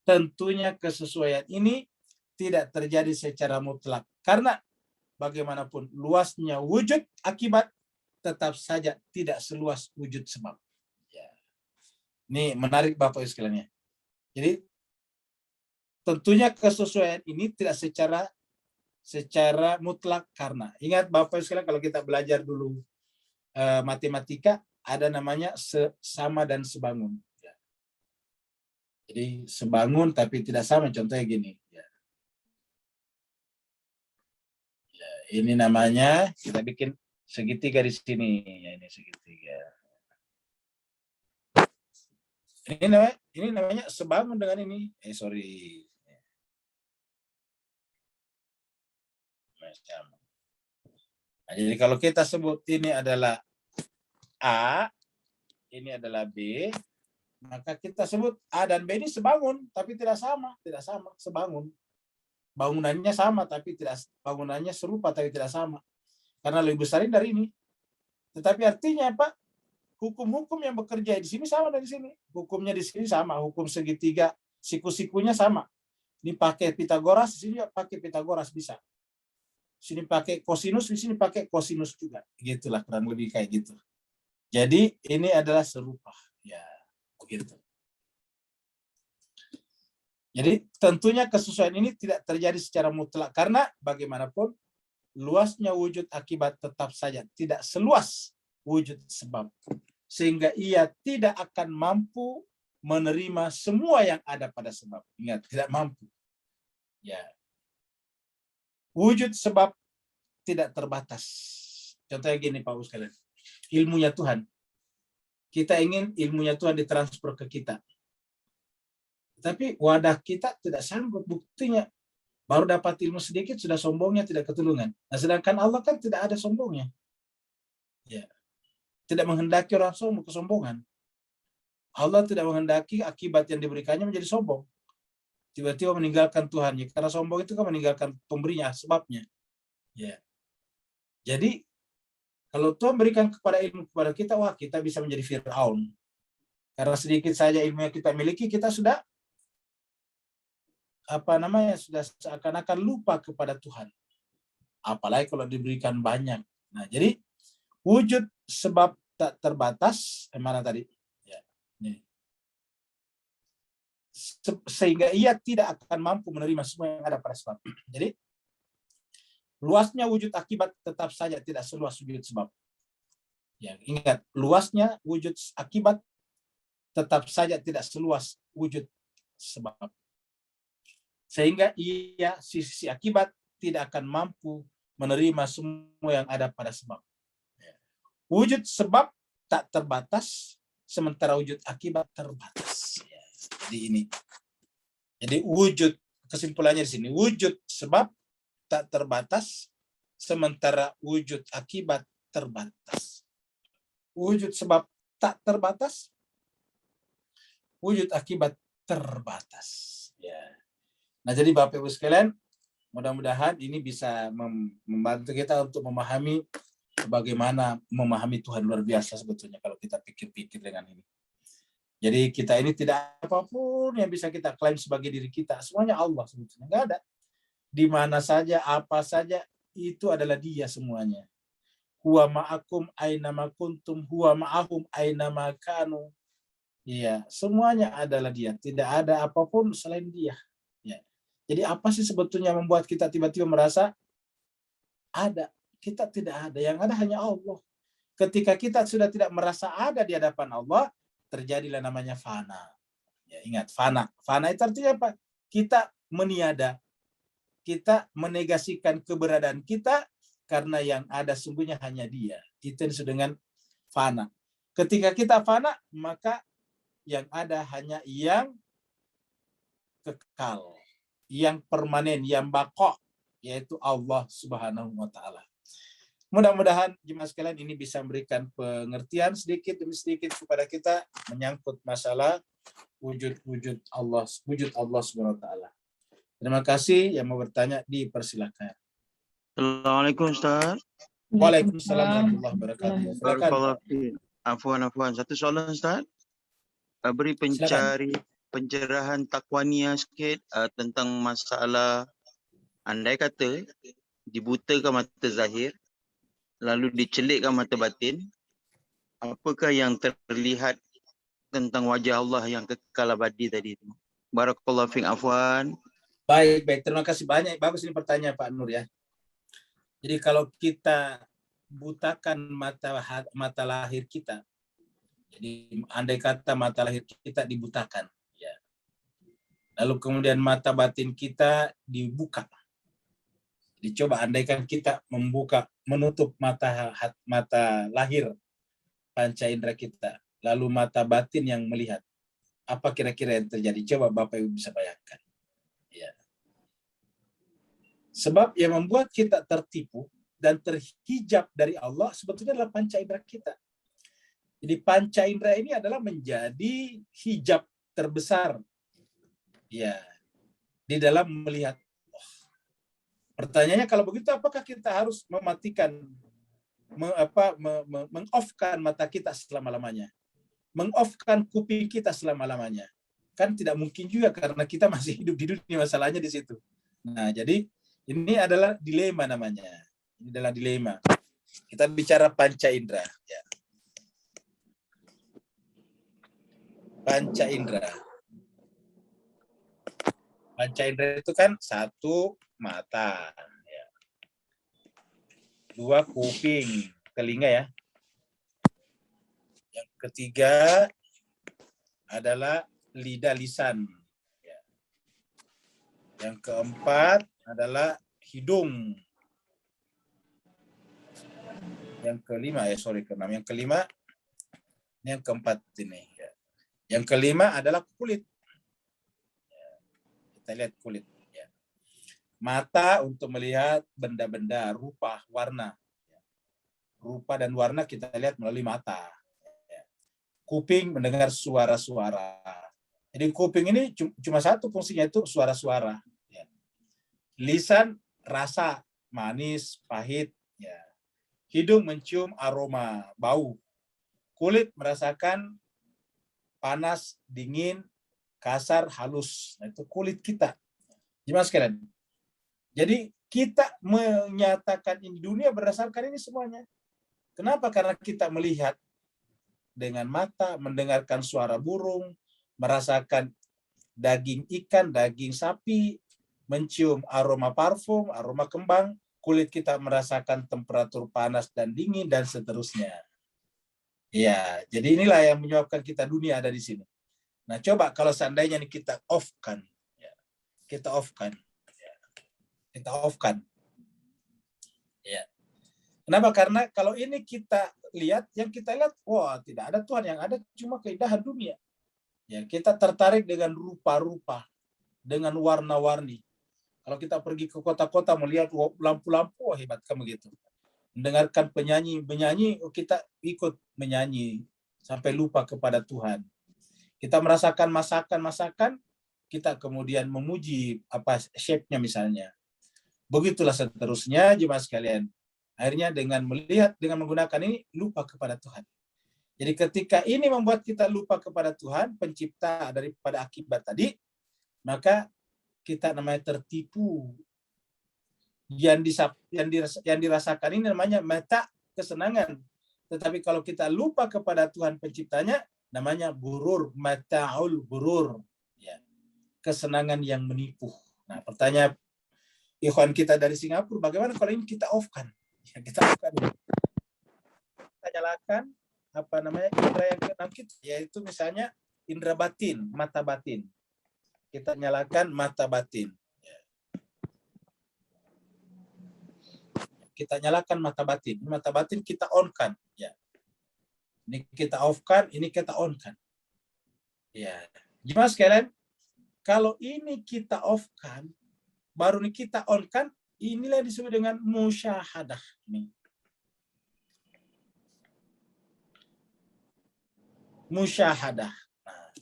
Tentunya kesesuaian ini tidak terjadi secara mutlak. Karena bagaimanapun luasnya wujud akibat tetap saja tidak seluas wujud sebab. Ya. Ini menarik Bapak Ibu sekalian ya. Jadi tentunya kesesuaian ini tidak secara mutlak karena. Ingat Bapak Ibu sekalian kalau kita belajar dulu matematika ada namanya sama dan sebangun. Ya. Jadi sebangun tapi tidak sama. Contohnya gini. Ya. Ya, ini namanya kita bikin segitiga di sini. Ya, ini segitiga. Ini namanya sebangun dengan ini. Sorry. Nah, jadi kalau kita sebut ini adalah A, ini adalah B, maka kita sebut A dan B ini sebangun, tapi tidak sama, sebangun. Bangunannya sama, tapi tidak, bangunannya serupa, tapi tidak sama. Karena lebih besar dari ini. Tetapi artinya apa? Hukum-hukum yang bekerja di sini sama dari sini. Hukumnya di sini sama, hukum segitiga, siku-sikunya sama. Ini pakai Pitagoras, di sini pakai Pitagoras bisa. Sini pakai kosinus, di sini pakai kosinus juga. Gitulah kurang lebih kayak gitu. Jadi ini adalah serupa. Ya, begitu. Jadi tentunya kesesuaian ini tidak terjadi secara mutlak karena bagaimanapun luasnya wujud akibat tetap saja tidak seluas wujud sebab. Sehingga ia tidak akan mampu menerima semua yang ada pada sebab. Ingat, tidak mampu. Ya. Wujud sebab tidak terbatas. Contohnya gini Pak Bos kalian. Ilmunya Tuhan. Kita ingin ilmunya Tuhan ditransfer ke kita. Tapi wadah kita tidak sanggup, buktinya. Baru dapat ilmu sedikit, sudah sombongnya tidak ketulungan. Nah, sedangkan Allah kan tidak ada sombongnya. Ya. Tidak menghendaki orang sombong, kesombongan. Allah tidak menghendaki akibat yang diberikannya menjadi sombong. Tiba-tiba meninggalkan Tuhannya. Karena sombong itu kan meninggalkan pemberinya, sebabnya. Ya. Jadi, kalau Tuhan berikan kepada ilmu kepada kita, wah kita bisa menjadi Fir'aun. Karena sedikit saja ilmu yang kita miliki, kita sudah sudah seakan-akan lupa kepada Tuhan. Apalagi kalau diberikan banyak. Nah, jadi wujud sebab tak terbatas, mana tadi? Ya, ini. Sehingga ia tidak akan mampu menerima semua yang ada pada sebab. Jadi, luasnya wujud akibat tetap saja tidak seluas wujud sebab. Ya, ingat, luasnya wujud akibat tetap saja tidak seluas wujud sebab. Sehingga ia sisi akibat tidak akan mampu menerima semua yang ada pada sebab. Wujud sebab tak terbatas, sementara wujud akibat terbatas. Ya, jadi ini. Jadi wujud, kesimpulannya di sini, wujud sebab tak terbatas, sementara wujud akibat terbatas. Wujud sebab tak terbatas, wujud akibat terbatas. Ya. Nah, jadi Bapak Ibu sekalian, mudah-mudahan ini bisa membantu kita untuk memahami bagaimana memahami Tuhan luar biasa sebetulnya kalau kita pikir-pikir dengan ini. Jadi kita ini tidak apapun yang bisa kita klaim sebagai diri kita. Semuanya Allah sebetulnya. Nggak ada. Di mana saja, apa saja, itu adalah Dia semuanya. Huwa ma'akum aynama kuntum, huwa ma'ahum aynama kanu. Iya, semuanya adalah Dia. Tidak ada apapun selain Dia. Ya. Jadi apa sih sebetulnya membuat kita tiba-tiba merasa ada? Kita tidak ada. Yang ada hanya Allah. Ketika kita sudah tidak merasa ada di hadapan Allah, terjadilah namanya fana. Ya, ingat, fana. Fana itu artinya apa? Kita meniada. Kita menegasikan keberadaan kita karena yang ada sungguhnya hanya Dia. Itu yang disebut dengan fana. Ketika kita fana, maka yang ada hanya yang kekal, yang permanen, yang baqo, yaitu Allah Subhanahu wa taala. Mudah-mudahan jemaah sekalian ini bisa memberikan pengertian sedikit demi sedikit kepada kita menyangkut masalah wujud Allah Subhanahu wa taala. Terima kasih, yang mau bertanya dipersilakan. Assalamualaikum Ustaz. Waalaikumsalam warahmatullahi wabarakatuh. Silakan. Barakallahu fiik. Afwan. Satu soalan Ustaz. Beri pencerahan takwania sikit tentang masalah andai kata dibutakan mata zahir lalu dicelikkan mata batin, apakah yang terlihat tentang wajah Allah yang kekal abadi tadi itu? Barakallahu fiik. Afwan. Baik. Terima kasih banyak. Bagus ini pertanyaan Pak Nur ya. Jadi kalau kita butakan mata lahir kita, jadi andai kata mata lahir kita dibutakan, ya. Lalu kemudian mata batin kita dibuka. Dicoba andaikan kita menutup mata lahir panca indera kita, lalu mata batin yang melihat. Apa kira-kira yang terjadi? Coba Bapak Ibu bisa bayangkan. Ya. Sebab yang membuat kita tertipu dan terhijab dari Allah sebetulnya adalah panca indera kita. Jadi panca indera ini adalah menjadi hijab terbesar, ya, di dalam melihat. Pertanyaannya kalau begitu, apakah kita harus mematikan, meng-off-kan mata kita selama-lamanya, meng-off-kan kuping kita selama-lamanya? Kan tidak mungkin juga karena kita masih hidup di dunia, masalahnya di situ. Nah, jadi ini adalah dilema namanya. Ini adalah dilema. Kita bicara panca indera. Ya. Panca indera. Panca indera itu kan satu mata, ya. Dua kuping, telinga ya. Yang ketiga adalah lidah lisan. Ya. Yang keempat adalah hidung. Yang kelima keenam. Yang kelima, ini yang keempat ini. Ya. Yang kelima adalah kulit. Ya. Kita lihat kulit. Ya. Mata untuk melihat benda-benda, rupa, warna. Ya. Rupa dan warna kita lihat melalui mata. Ya. Kuping mendengar suara-suara. Jadi kuping ini cuma satu fungsinya, itu suara-suara. Ya. Lisan rasa, manis, pahit. Ya. Hidung mencium aroma, bau. Kulit merasakan panas, dingin, kasar, halus. Nah, itu kulit kita. Gimana sekalian? Jadi kita menyatakan ini dunia berdasarkan ini semuanya. Kenapa? Karena kita melihat dengan mata, mendengarkan suara burung, merasakan daging ikan, daging sapi, mencium aroma parfum, aroma kembang, kulit kita merasakan temperatur panas dan dingin, dan seterusnya. Ya, jadi inilah yang menyebabkan kita dunia ada di sini. Nah, coba kalau seandainya ini kita off-kan. Ya, kita off-kan. Ya, kita off-kan. Ya. Kenapa? Karena kalau ini kita lihat, yang kita lihat, wah, tidak ada Tuhan, yang ada cuma keindahan dunia. Ya, kita tertarik dengan rupa-rupa, dengan warna-warni. Kalau kita pergi ke kota-kota melihat lampu-lampu, oh, hebat kan begitu. Mendengarkan penyanyi, kita ikut menyanyi sampai lupa kepada Tuhan. Kita merasakan masakan, kita kemudian memuji apa shape-nya misalnya. Begitulah seterusnya jemaah sekalian. Akhirnya dengan melihat, dengan menggunakan ini, lupa kepada Tuhan. Jadi ketika ini membuat kita lupa kepada Tuhan, pencipta daripada akibat tadi, maka kita namanya tertipu. Yang dirasakan ini namanya mata, kesenangan. Tetapi kalau kita lupa kepada Tuhan penciptanya, namanya burur, mata'ul burur. Ya. Kesenangan yang menipu. Nah, pertanyaan ikhwan kita dari Singapura, bagaimana kalau ini kita off-kan? Ya, kita off-kan. Kita nyalakan indera yang keenam kita, yaitu misalnya indera batin, mata batin. Kita nyalakan mata batin. Kita nyalakan mata batin. Mata batin kita on-kan. Ya. Ini kita off-kan, ini kita on-kan. Ya, jemaah sekalian, kalau ini kita off-kan, baru ini kita on-kan, inilah yang disebut dengan musyahadah. Ini. Musyahadah. Nah,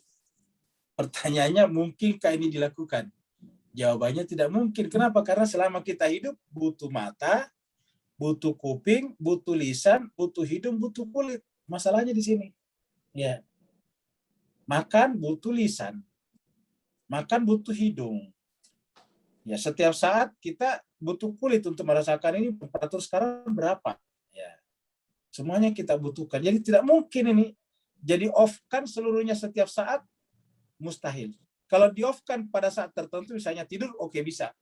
pertanyaannya, mungkinkah ini dilakukan? Jawabannya tidak mungkin. Kenapa? Karena selama kita hidup, butuh mata, butuh kuping, butuh lisan, butuh hidung, butuh kulit. Masalahnya di sini. Ya. Makan butuh lisan. Makan butuh hidung. Ya, setiap saat kita butuh kulit untuk merasakan ini temperatur sekarang berapa. Ya. Semuanya kita butuhkan. Jadi tidak mungkin ini. Jadi off-kan seluruhnya setiap saat, mustahil. Kalau di off-kan pada saat tertentu, misalnya tidur, oke, bisa.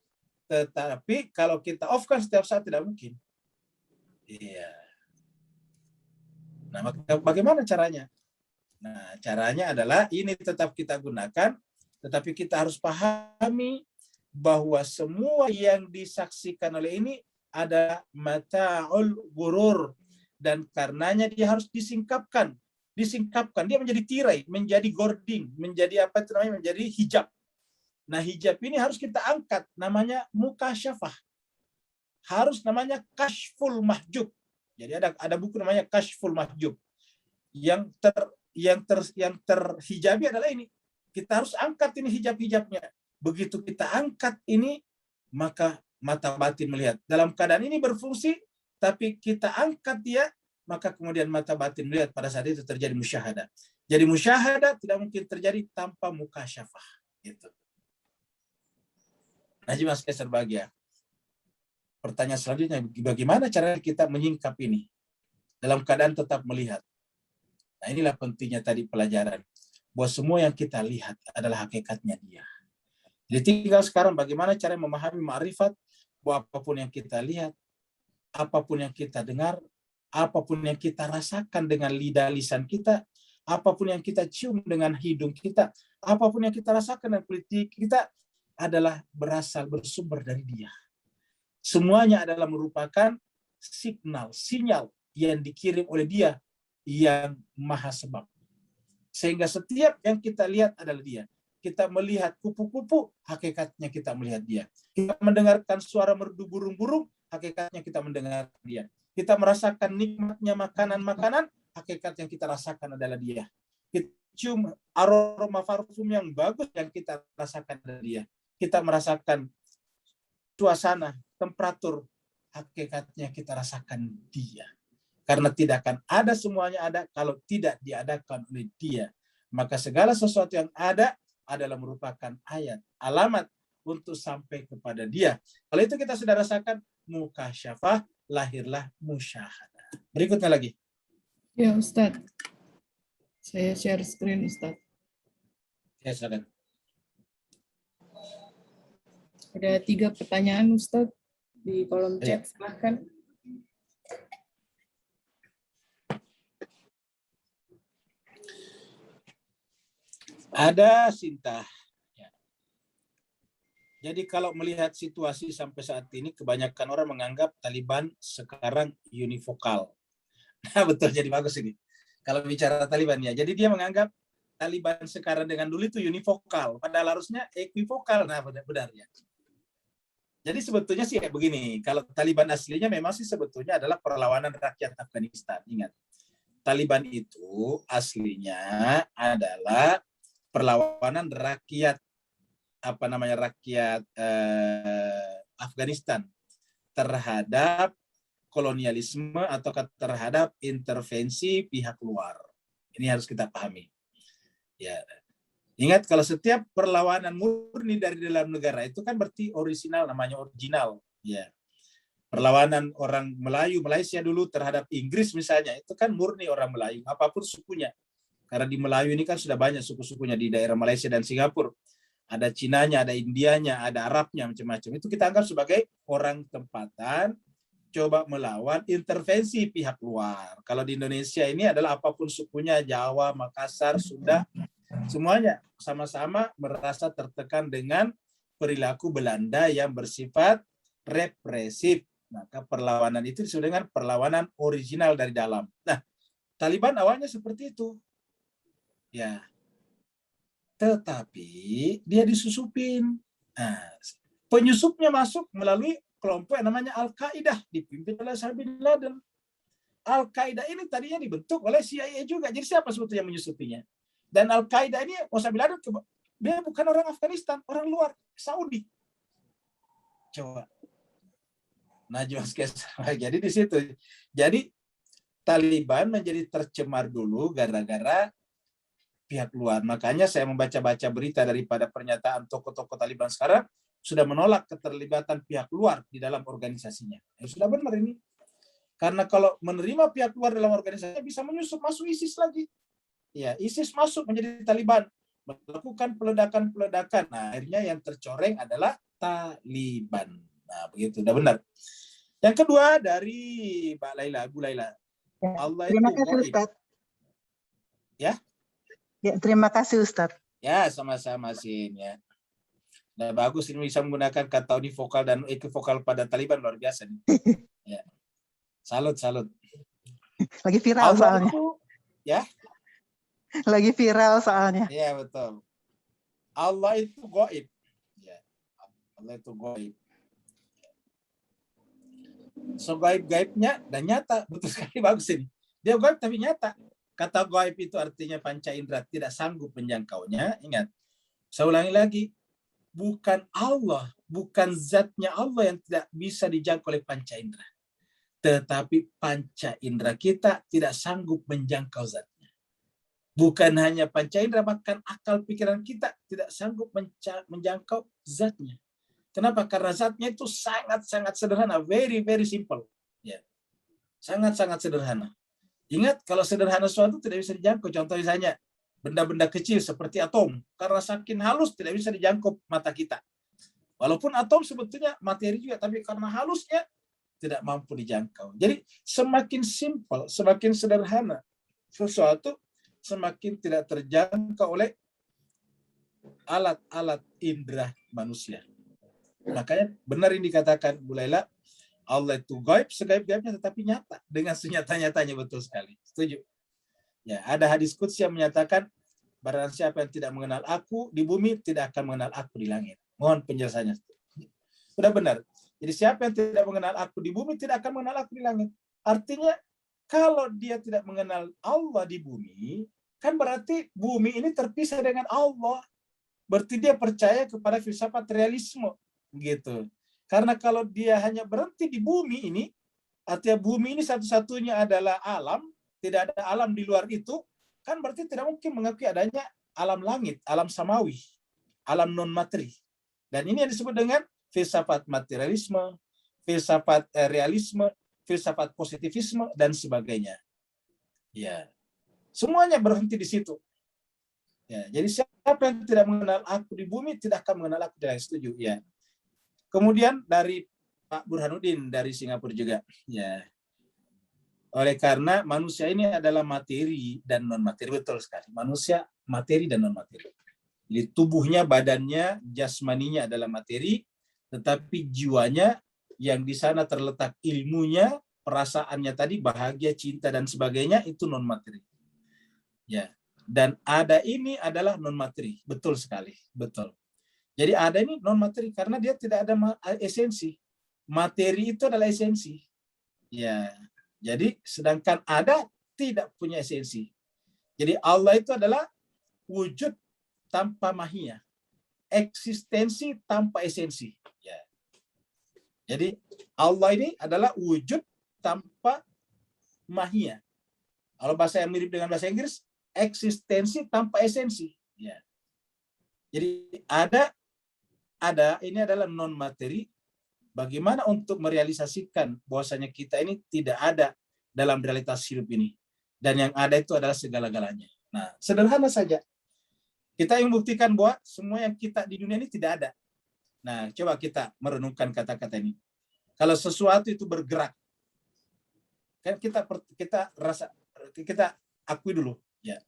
Tetapi kalau kita off-kan setiap saat, tidak mungkin. Iya. Nah, bagaimana caranya? Nah, caranya adalah ini tetap kita gunakan, tetapi kita harus pahami bahwa semua yang disaksikan oleh ini ada mata'ul ghurur, dan karenanya dia harus disingkapkan, dia menjadi tirai, menjadi gording, menjadi apa itu namanya, menjadi hijab. Nah, hijab ini harus kita angkat, namanya mukasyafah. Harus namanya kashful mahjub. Jadi ada buku namanya kashful mahjub. Yang terhijabi adalah ini. Kita harus angkat ini hijab-hijabnya. Begitu kita angkat ini, maka mata batin melihat. Dalam keadaan ini berfungsi, tapi kita angkat dia, maka kemudian mata batin melihat. Pada saat itu terjadi musyahadah. Jadi musyahadah tidak mungkin terjadi tanpa mukasyafah. Gitu. Nah, jemaah sekalian berbahagia. Pertanyaan selanjutnya, bagaimana cara kita menyingkap ini dalam keadaan tetap melihat? Nah, inilah pentingnya tadi pelajaran, bahwa semua yang kita lihat adalah hakikatnya dia. Jadi tinggal sekarang bagaimana cara memahami ma'rifat, bahwa apapun yang kita lihat, apapun yang kita dengar, apapun yang kita rasakan dengan lidah lisan kita, apapun yang kita cium dengan hidung kita, apapun yang kita rasakan dengan kulit kita, adalah bersumber dari dia. Semuanya adalah merupakan sinyal yang dikirim oleh dia yang maha sebab. Sehingga setiap yang kita lihat adalah dia. Kita melihat kupu-kupu, hakikatnya kita melihat dia. Kita mendengarkan suara merdu burung-burung, hakikatnya kita mendengar dia. Kita merasakan nikmatnya makanan-makanan, hakikat yang kita rasakan adalah dia. Kita cium aroma parfum yang bagus, yang kita rasakan adalah dia. Kita merasakan suasana, temperatur, hakikatnya kita rasakan dia. Karena tidak akan ada semuanya ada kalau tidak diadakan oleh dia. Maka segala sesuatu yang ada adalah merupakan ayat, alamat untuk sampai kepada dia. Kalau itu kita sudah rasakan mukasyafah, lahirlah musyahadah. Berikutnya lagi. Ya Ustadz, saya share screen Ustadz. Ya, silakan. Ada 3 pertanyaan Ustadz di kolom chat, silahkan. Ada Sinta. Ya. Jadi kalau melihat situasi sampai saat ini, kebanyakan orang menganggap Taliban sekarang univokal. Nah, betul, jadi bagus ini. Kalau bicara Taliban ya, jadi dia menganggap Taliban sekarang dengan dulu itu univokal, padahal harusnya equivokal. Nah, benarnya. Jadi sebetulnya sih kayak begini, kalau Taliban aslinya memang sih sebetulnya adalah perlawanan rakyat Afghanistan. Ingat, Taliban itu aslinya adalah perlawanan rakyat rakyat Afghanistan terhadap kolonialisme atau terhadap intervensi pihak luar. Ini harus kita pahami. Ya. Ingat, kalau setiap perlawanan murni dari dalam negara itu kan berarti orisinal, namanya original. Ya. Perlawanan orang Melayu, Malaysia dulu terhadap Inggris misalnya, itu kan murni orang Melayu, apapun sukunya. Karena di Melayu ini kan sudah banyak suku-sukunya di daerah Malaysia dan Singapura. Ada Cinanya, ada Indianya, ada Arabnya, macam-macam. Itu kita anggap sebagai orang tempatan, coba melawan intervensi pihak luar. Kalau di Indonesia ini adalah apapun sukunya, Jawa, Makassar, Sunda, semuanya sama-sama merasa tertekan dengan perilaku Belanda yang bersifat represif. Maka perlawanan itu disebut dengan perlawanan original dari dalam. Nah, Taliban awalnya seperti itu. Ya. Tetapi dia disusupin. Nah, penyusupnya masuk melalui kelompok yang namanya Al-Qaeda, dipimpin oleh Osama bin Laden. Al-Qaeda ini tadinya dibentuk oleh CIA juga. Jadi siapa sebetulnya yang menyusupinya? Dan Al-Qaeda ini, Osama bin Laden, dia bukan orang Afghanistan, orang luar, Saudi. Coba. Najwa jadi di situ. Jadi Taliban menjadi tercemar dulu gara-gara pihak luar. Makanya saya membaca-baca berita daripada pernyataan tokoh-tokoh Taliban sekarang sudah menolak keterlibatan pihak luar di dalam organisasinya. Ya sudah benar ini. Karena kalau menerima pihak luar dalam organisasinya bisa menyusup masuk ISIS lagi. Ya, ISIS masuk menjadi Taliban, melakukan peledakan-peledakan. Nah, akhirnya yang tercoreng adalah Taliban. Nah, begitu. Udah benar. Yang kedua dari Mbak Laila, Bu Laila. Ya, Allah terima itu kasih gaib. Ustaz. Ya? Ya, terima kasih Ustaz. Ya, sama-sama Sin ya. Nah, bagus ini bisa menggunakan kata univokal dan ekivokal pada Taliban, luar biasa nih. Ya. Salut. Lagi viral Allah soalnya. itu, ya? Lagi viral soalnya. Iya, betul. Allah itu gaib. Ya. Allah itu gaib. So gaib-gaibnya dan nyata, betul sekali, bagus ini. Dia gaib tapi nyata. Kata gaib itu artinya panca indera tidak sanggup menjangkaunya. Ingat, saya ulangi lagi, bukan Allah, bukan zatnya Allah yang tidak bisa dijangkau oleh panca indera. Tetapi panca indera kita tidak sanggup menjangkau zatnya. Bukan hanya panca indera, bahkan akal pikiran kita tidak sanggup menjangkau zatnya. Kenapa? Karena zatnya itu sangat-sangat sederhana, very simple. Ya. Sangat-sangat sederhana. Ingat, kalau sederhana sesuatu tidak bisa dijangkau. Contoh misalnya, benda-benda kecil seperti atom. Karena saking halus tidak bisa dijangkau mata kita. Walaupun atom sebetulnya materi juga, tapi karena halusnya tidak mampu dijangkau. Jadi semakin simple, semakin sederhana sesuatu, semakin tidak terjangkau oleh alat-alat indera manusia. Makanya benar ini dikatakan Bu Laila, Allah itu gaib, segaib-gaibnya tetapi nyata. Dengan senyata-nyatanya, betul sekali. Setuju. Ya, ada hadis qudsi yang menyatakan, barang siapa yang tidak mengenal aku di bumi, tidak akan mengenal aku di langit. Mohon penjelasannya. Sudah benar. Jadi siapa yang tidak mengenal aku di bumi, tidak akan mengenal aku di langit. Artinya, kalau dia tidak mengenal Allah di bumi, kan berarti bumi ini terpisah dengan Allah. Berarti dia percaya kepada filsafat realisme. Gitu. Karena kalau dia hanya berhenti di bumi ini, artinya bumi ini satu-satunya adalah alam, tidak ada alam di luar itu, kan berarti tidak mungkin mengakui adanya alam langit, alam samawi, alam non-materi. Dan ini yang disebut dengan filsafat materialisme, filsafat realisme, filsafat positivisme, dan sebagainya. Ya, semuanya berhenti di situ. Ya, jadi siapa yang tidak mengenal aku di bumi, tidak akan mengenal aku di langit. Setuju? Ya. Kemudian dari Pak Burhanuddin dari Singapura juga. Ya. Oleh karena manusia ini adalah materi dan non-materi. Betul sekali. Manusia materi dan non-materi. Jadi tubuhnya, badannya, jasmaninya adalah materi, tetapi jiwanya yang di sana terletak ilmunya, perasaannya tadi, bahagia, cinta, dan sebagainya, itu non-materi. Ya. Dan ada ini adalah non-materi. Betul sekali. Betul. Jadi ada ini non-materi karena dia tidak ada esensi. Materi itu adalah esensi. Ya. Jadi sedangkan ada tidak punya esensi. Jadi Allah itu adalah wujud tanpa mahiyah. Eksistensi tanpa esensi. Ya. Jadi Allah ini adalah wujud tanpa mahiyah. Kalau bahasa yang mirip dengan bahasa Inggris, eksistensi tanpa esensi. Ya. Jadi ini adalah non materi. Bagaimana untuk merealisasikan bahwasanya kita ini tidak ada dalam realitas hidup ini, dan yang ada itu adalah segala-galanya. Nah, sederhana saja. Kita ingin membuktikan bahwa semua yang kita di dunia ini tidak ada. Nah, coba kita merenungkan kata-kata ini. Kalau sesuatu itu bergerak, kan kita akui dulu, ya,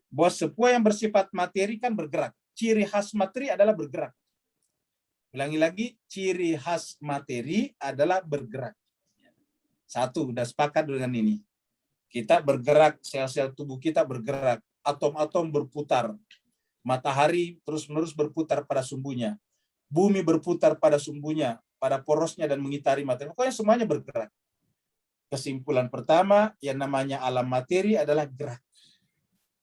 bahwa semua yang bersifat materi kan bergerak. Ciri khas materi adalah bergerak. Ulangi lagi, ciri khas materi adalah bergerak. Satu, udah sepakat dengan ini. Kita bergerak, sel-sel tubuh kita bergerak, atom-atom berputar. Matahari terus-menerus berputar pada sumbunya. Bumi berputar pada sumbunya, pada porosnya dan mengitari materi. Pokoknya semuanya bergerak. Kesimpulan pertama, yang namanya alam materi adalah gerak.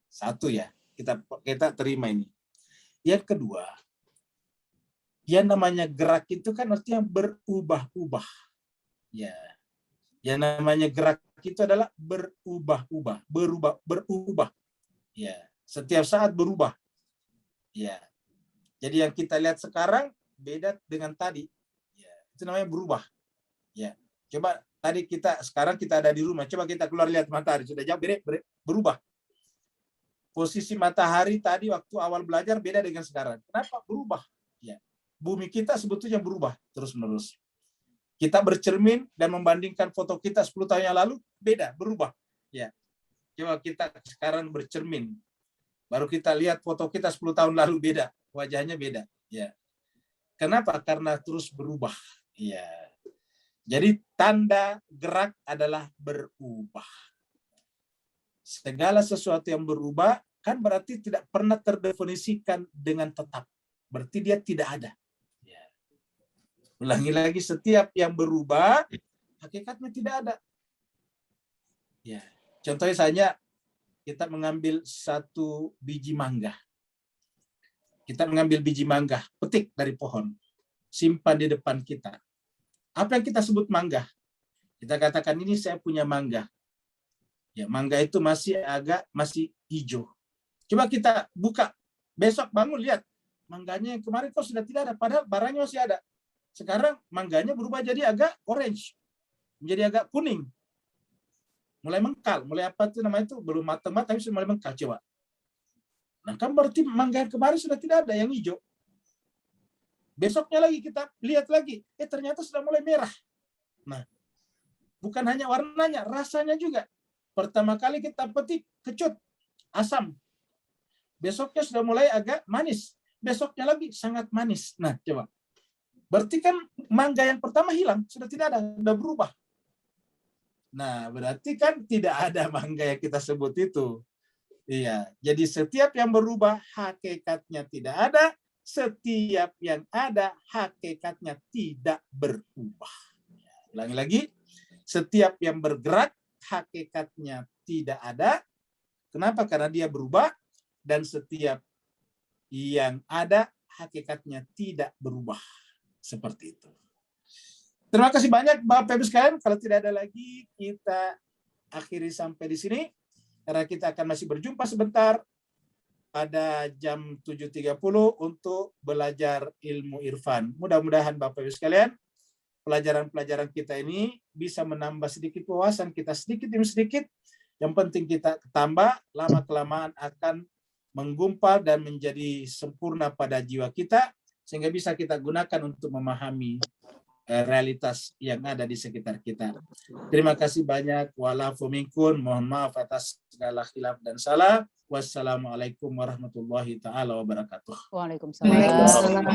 Satu ya, kita terima ini. Yang kedua, yang namanya gerak itu kan artinya berubah-ubah. Ya. Yang namanya gerak itu adalah berubah-ubah, berubah. Ya, setiap saat berubah. Ya. Jadi yang kita lihat sekarang beda dengan tadi. Ya, itu namanya berubah. Ya. Coba sekarang kita ada di rumah, coba kita keluar lihat matahari, sudah jauh berubah. Posisi matahari tadi waktu awal belajar beda dengan sekarang. Kenapa? Berubah. Ya. Bumi kita sebetulnya berubah terus-menerus. Kita bercermin dan membandingkan foto kita 10 tahun yang lalu, beda, berubah. Ya. Coba kita sekarang bercermin. Baru kita lihat foto kita 10 tahun lalu, beda. Wajahnya beda. Ya. Kenapa? Karena terus berubah. Ya. Jadi tanda gerak adalah berubah. Segala sesuatu yang berubah kan berarti tidak pernah terdefinisikan dengan tetap. Berarti dia tidak ada. Ulangi lagi, setiap yang berubah hakikatnya tidak ada. Ya, contohnya saja kita mengambil satu biji mangga. Kita mengambil biji mangga, petik dari pohon, simpan di depan kita. Apa yang kita sebut mangga? Kita katakan ini saya punya mangga. Ya, mangga itu masih hijau. Coba kita buka, besok bangun lihat, mangganya yang kemarin kok sudah tidak ada, padahal barangnya masih ada. Sekarang mangganya berubah jadi agak orange, menjadi agak kuning, mulai mengkal, mulai apa itu namanya itu belum matang tapi sudah mulai mengkal. Coba, nah kan berarti mangga yang kemarin sudah tidak ada yang hijau. Besoknya lagi kita lihat lagi, ternyata sudah mulai merah. Nah, bukan hanya warnanya, rasanya juga. Pertama kali kita petik kecut, asam. Besoknya sudah mulai agak manis. Besoknya lagi sangat manis. Nah, coba. Berarti kan mangga yang pertama hilang, sudah tidak ada, sudah berubah. Nah, berarti kan tidak ada mangga yang kita sebut itu. Iya, jadi setiap yang berubah hakikatnya tidak ada, setiap yang ada hakikatnya tidak berubah. Ulangi lagi, setiap yang bergerak hakikatnya tidak ada. Kenapa? Karena dia berubah, dan setiap yang ada hakikatnya tidak berubah. Seperti itu. Terima kasih banyak Bapak Ibu sekalian. Kalau tidak ada lagi, kita akhiri sampai di sini. Karena kita akan masih berjumpa sebentar pada jam 7.30 untuk belajar ilmu irfan. Mudah-mudahan Bapak Ibu sekalian, pelajaran-pelajaran kita ini bisa menambah sedikit wawasan kita sedikit demi sedikit. Yang penting kita tambah, lama-kelamaan akan menggumpal dan menjadi sempurna pada jiwa kita, sehingga bisa kita gunakan untuk memahami realitas yang ada di sekitar kita. Terima kasih banyak. Wa'alaikum minkum. Mohon maaf atas segala khilaf dan salah. Wassalamualaikum warahmatullahi ta'ala wabarakatuh. Waalaikumsalam. Waalaikumsalam.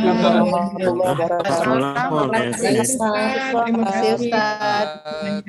Terima kasih Ustaz.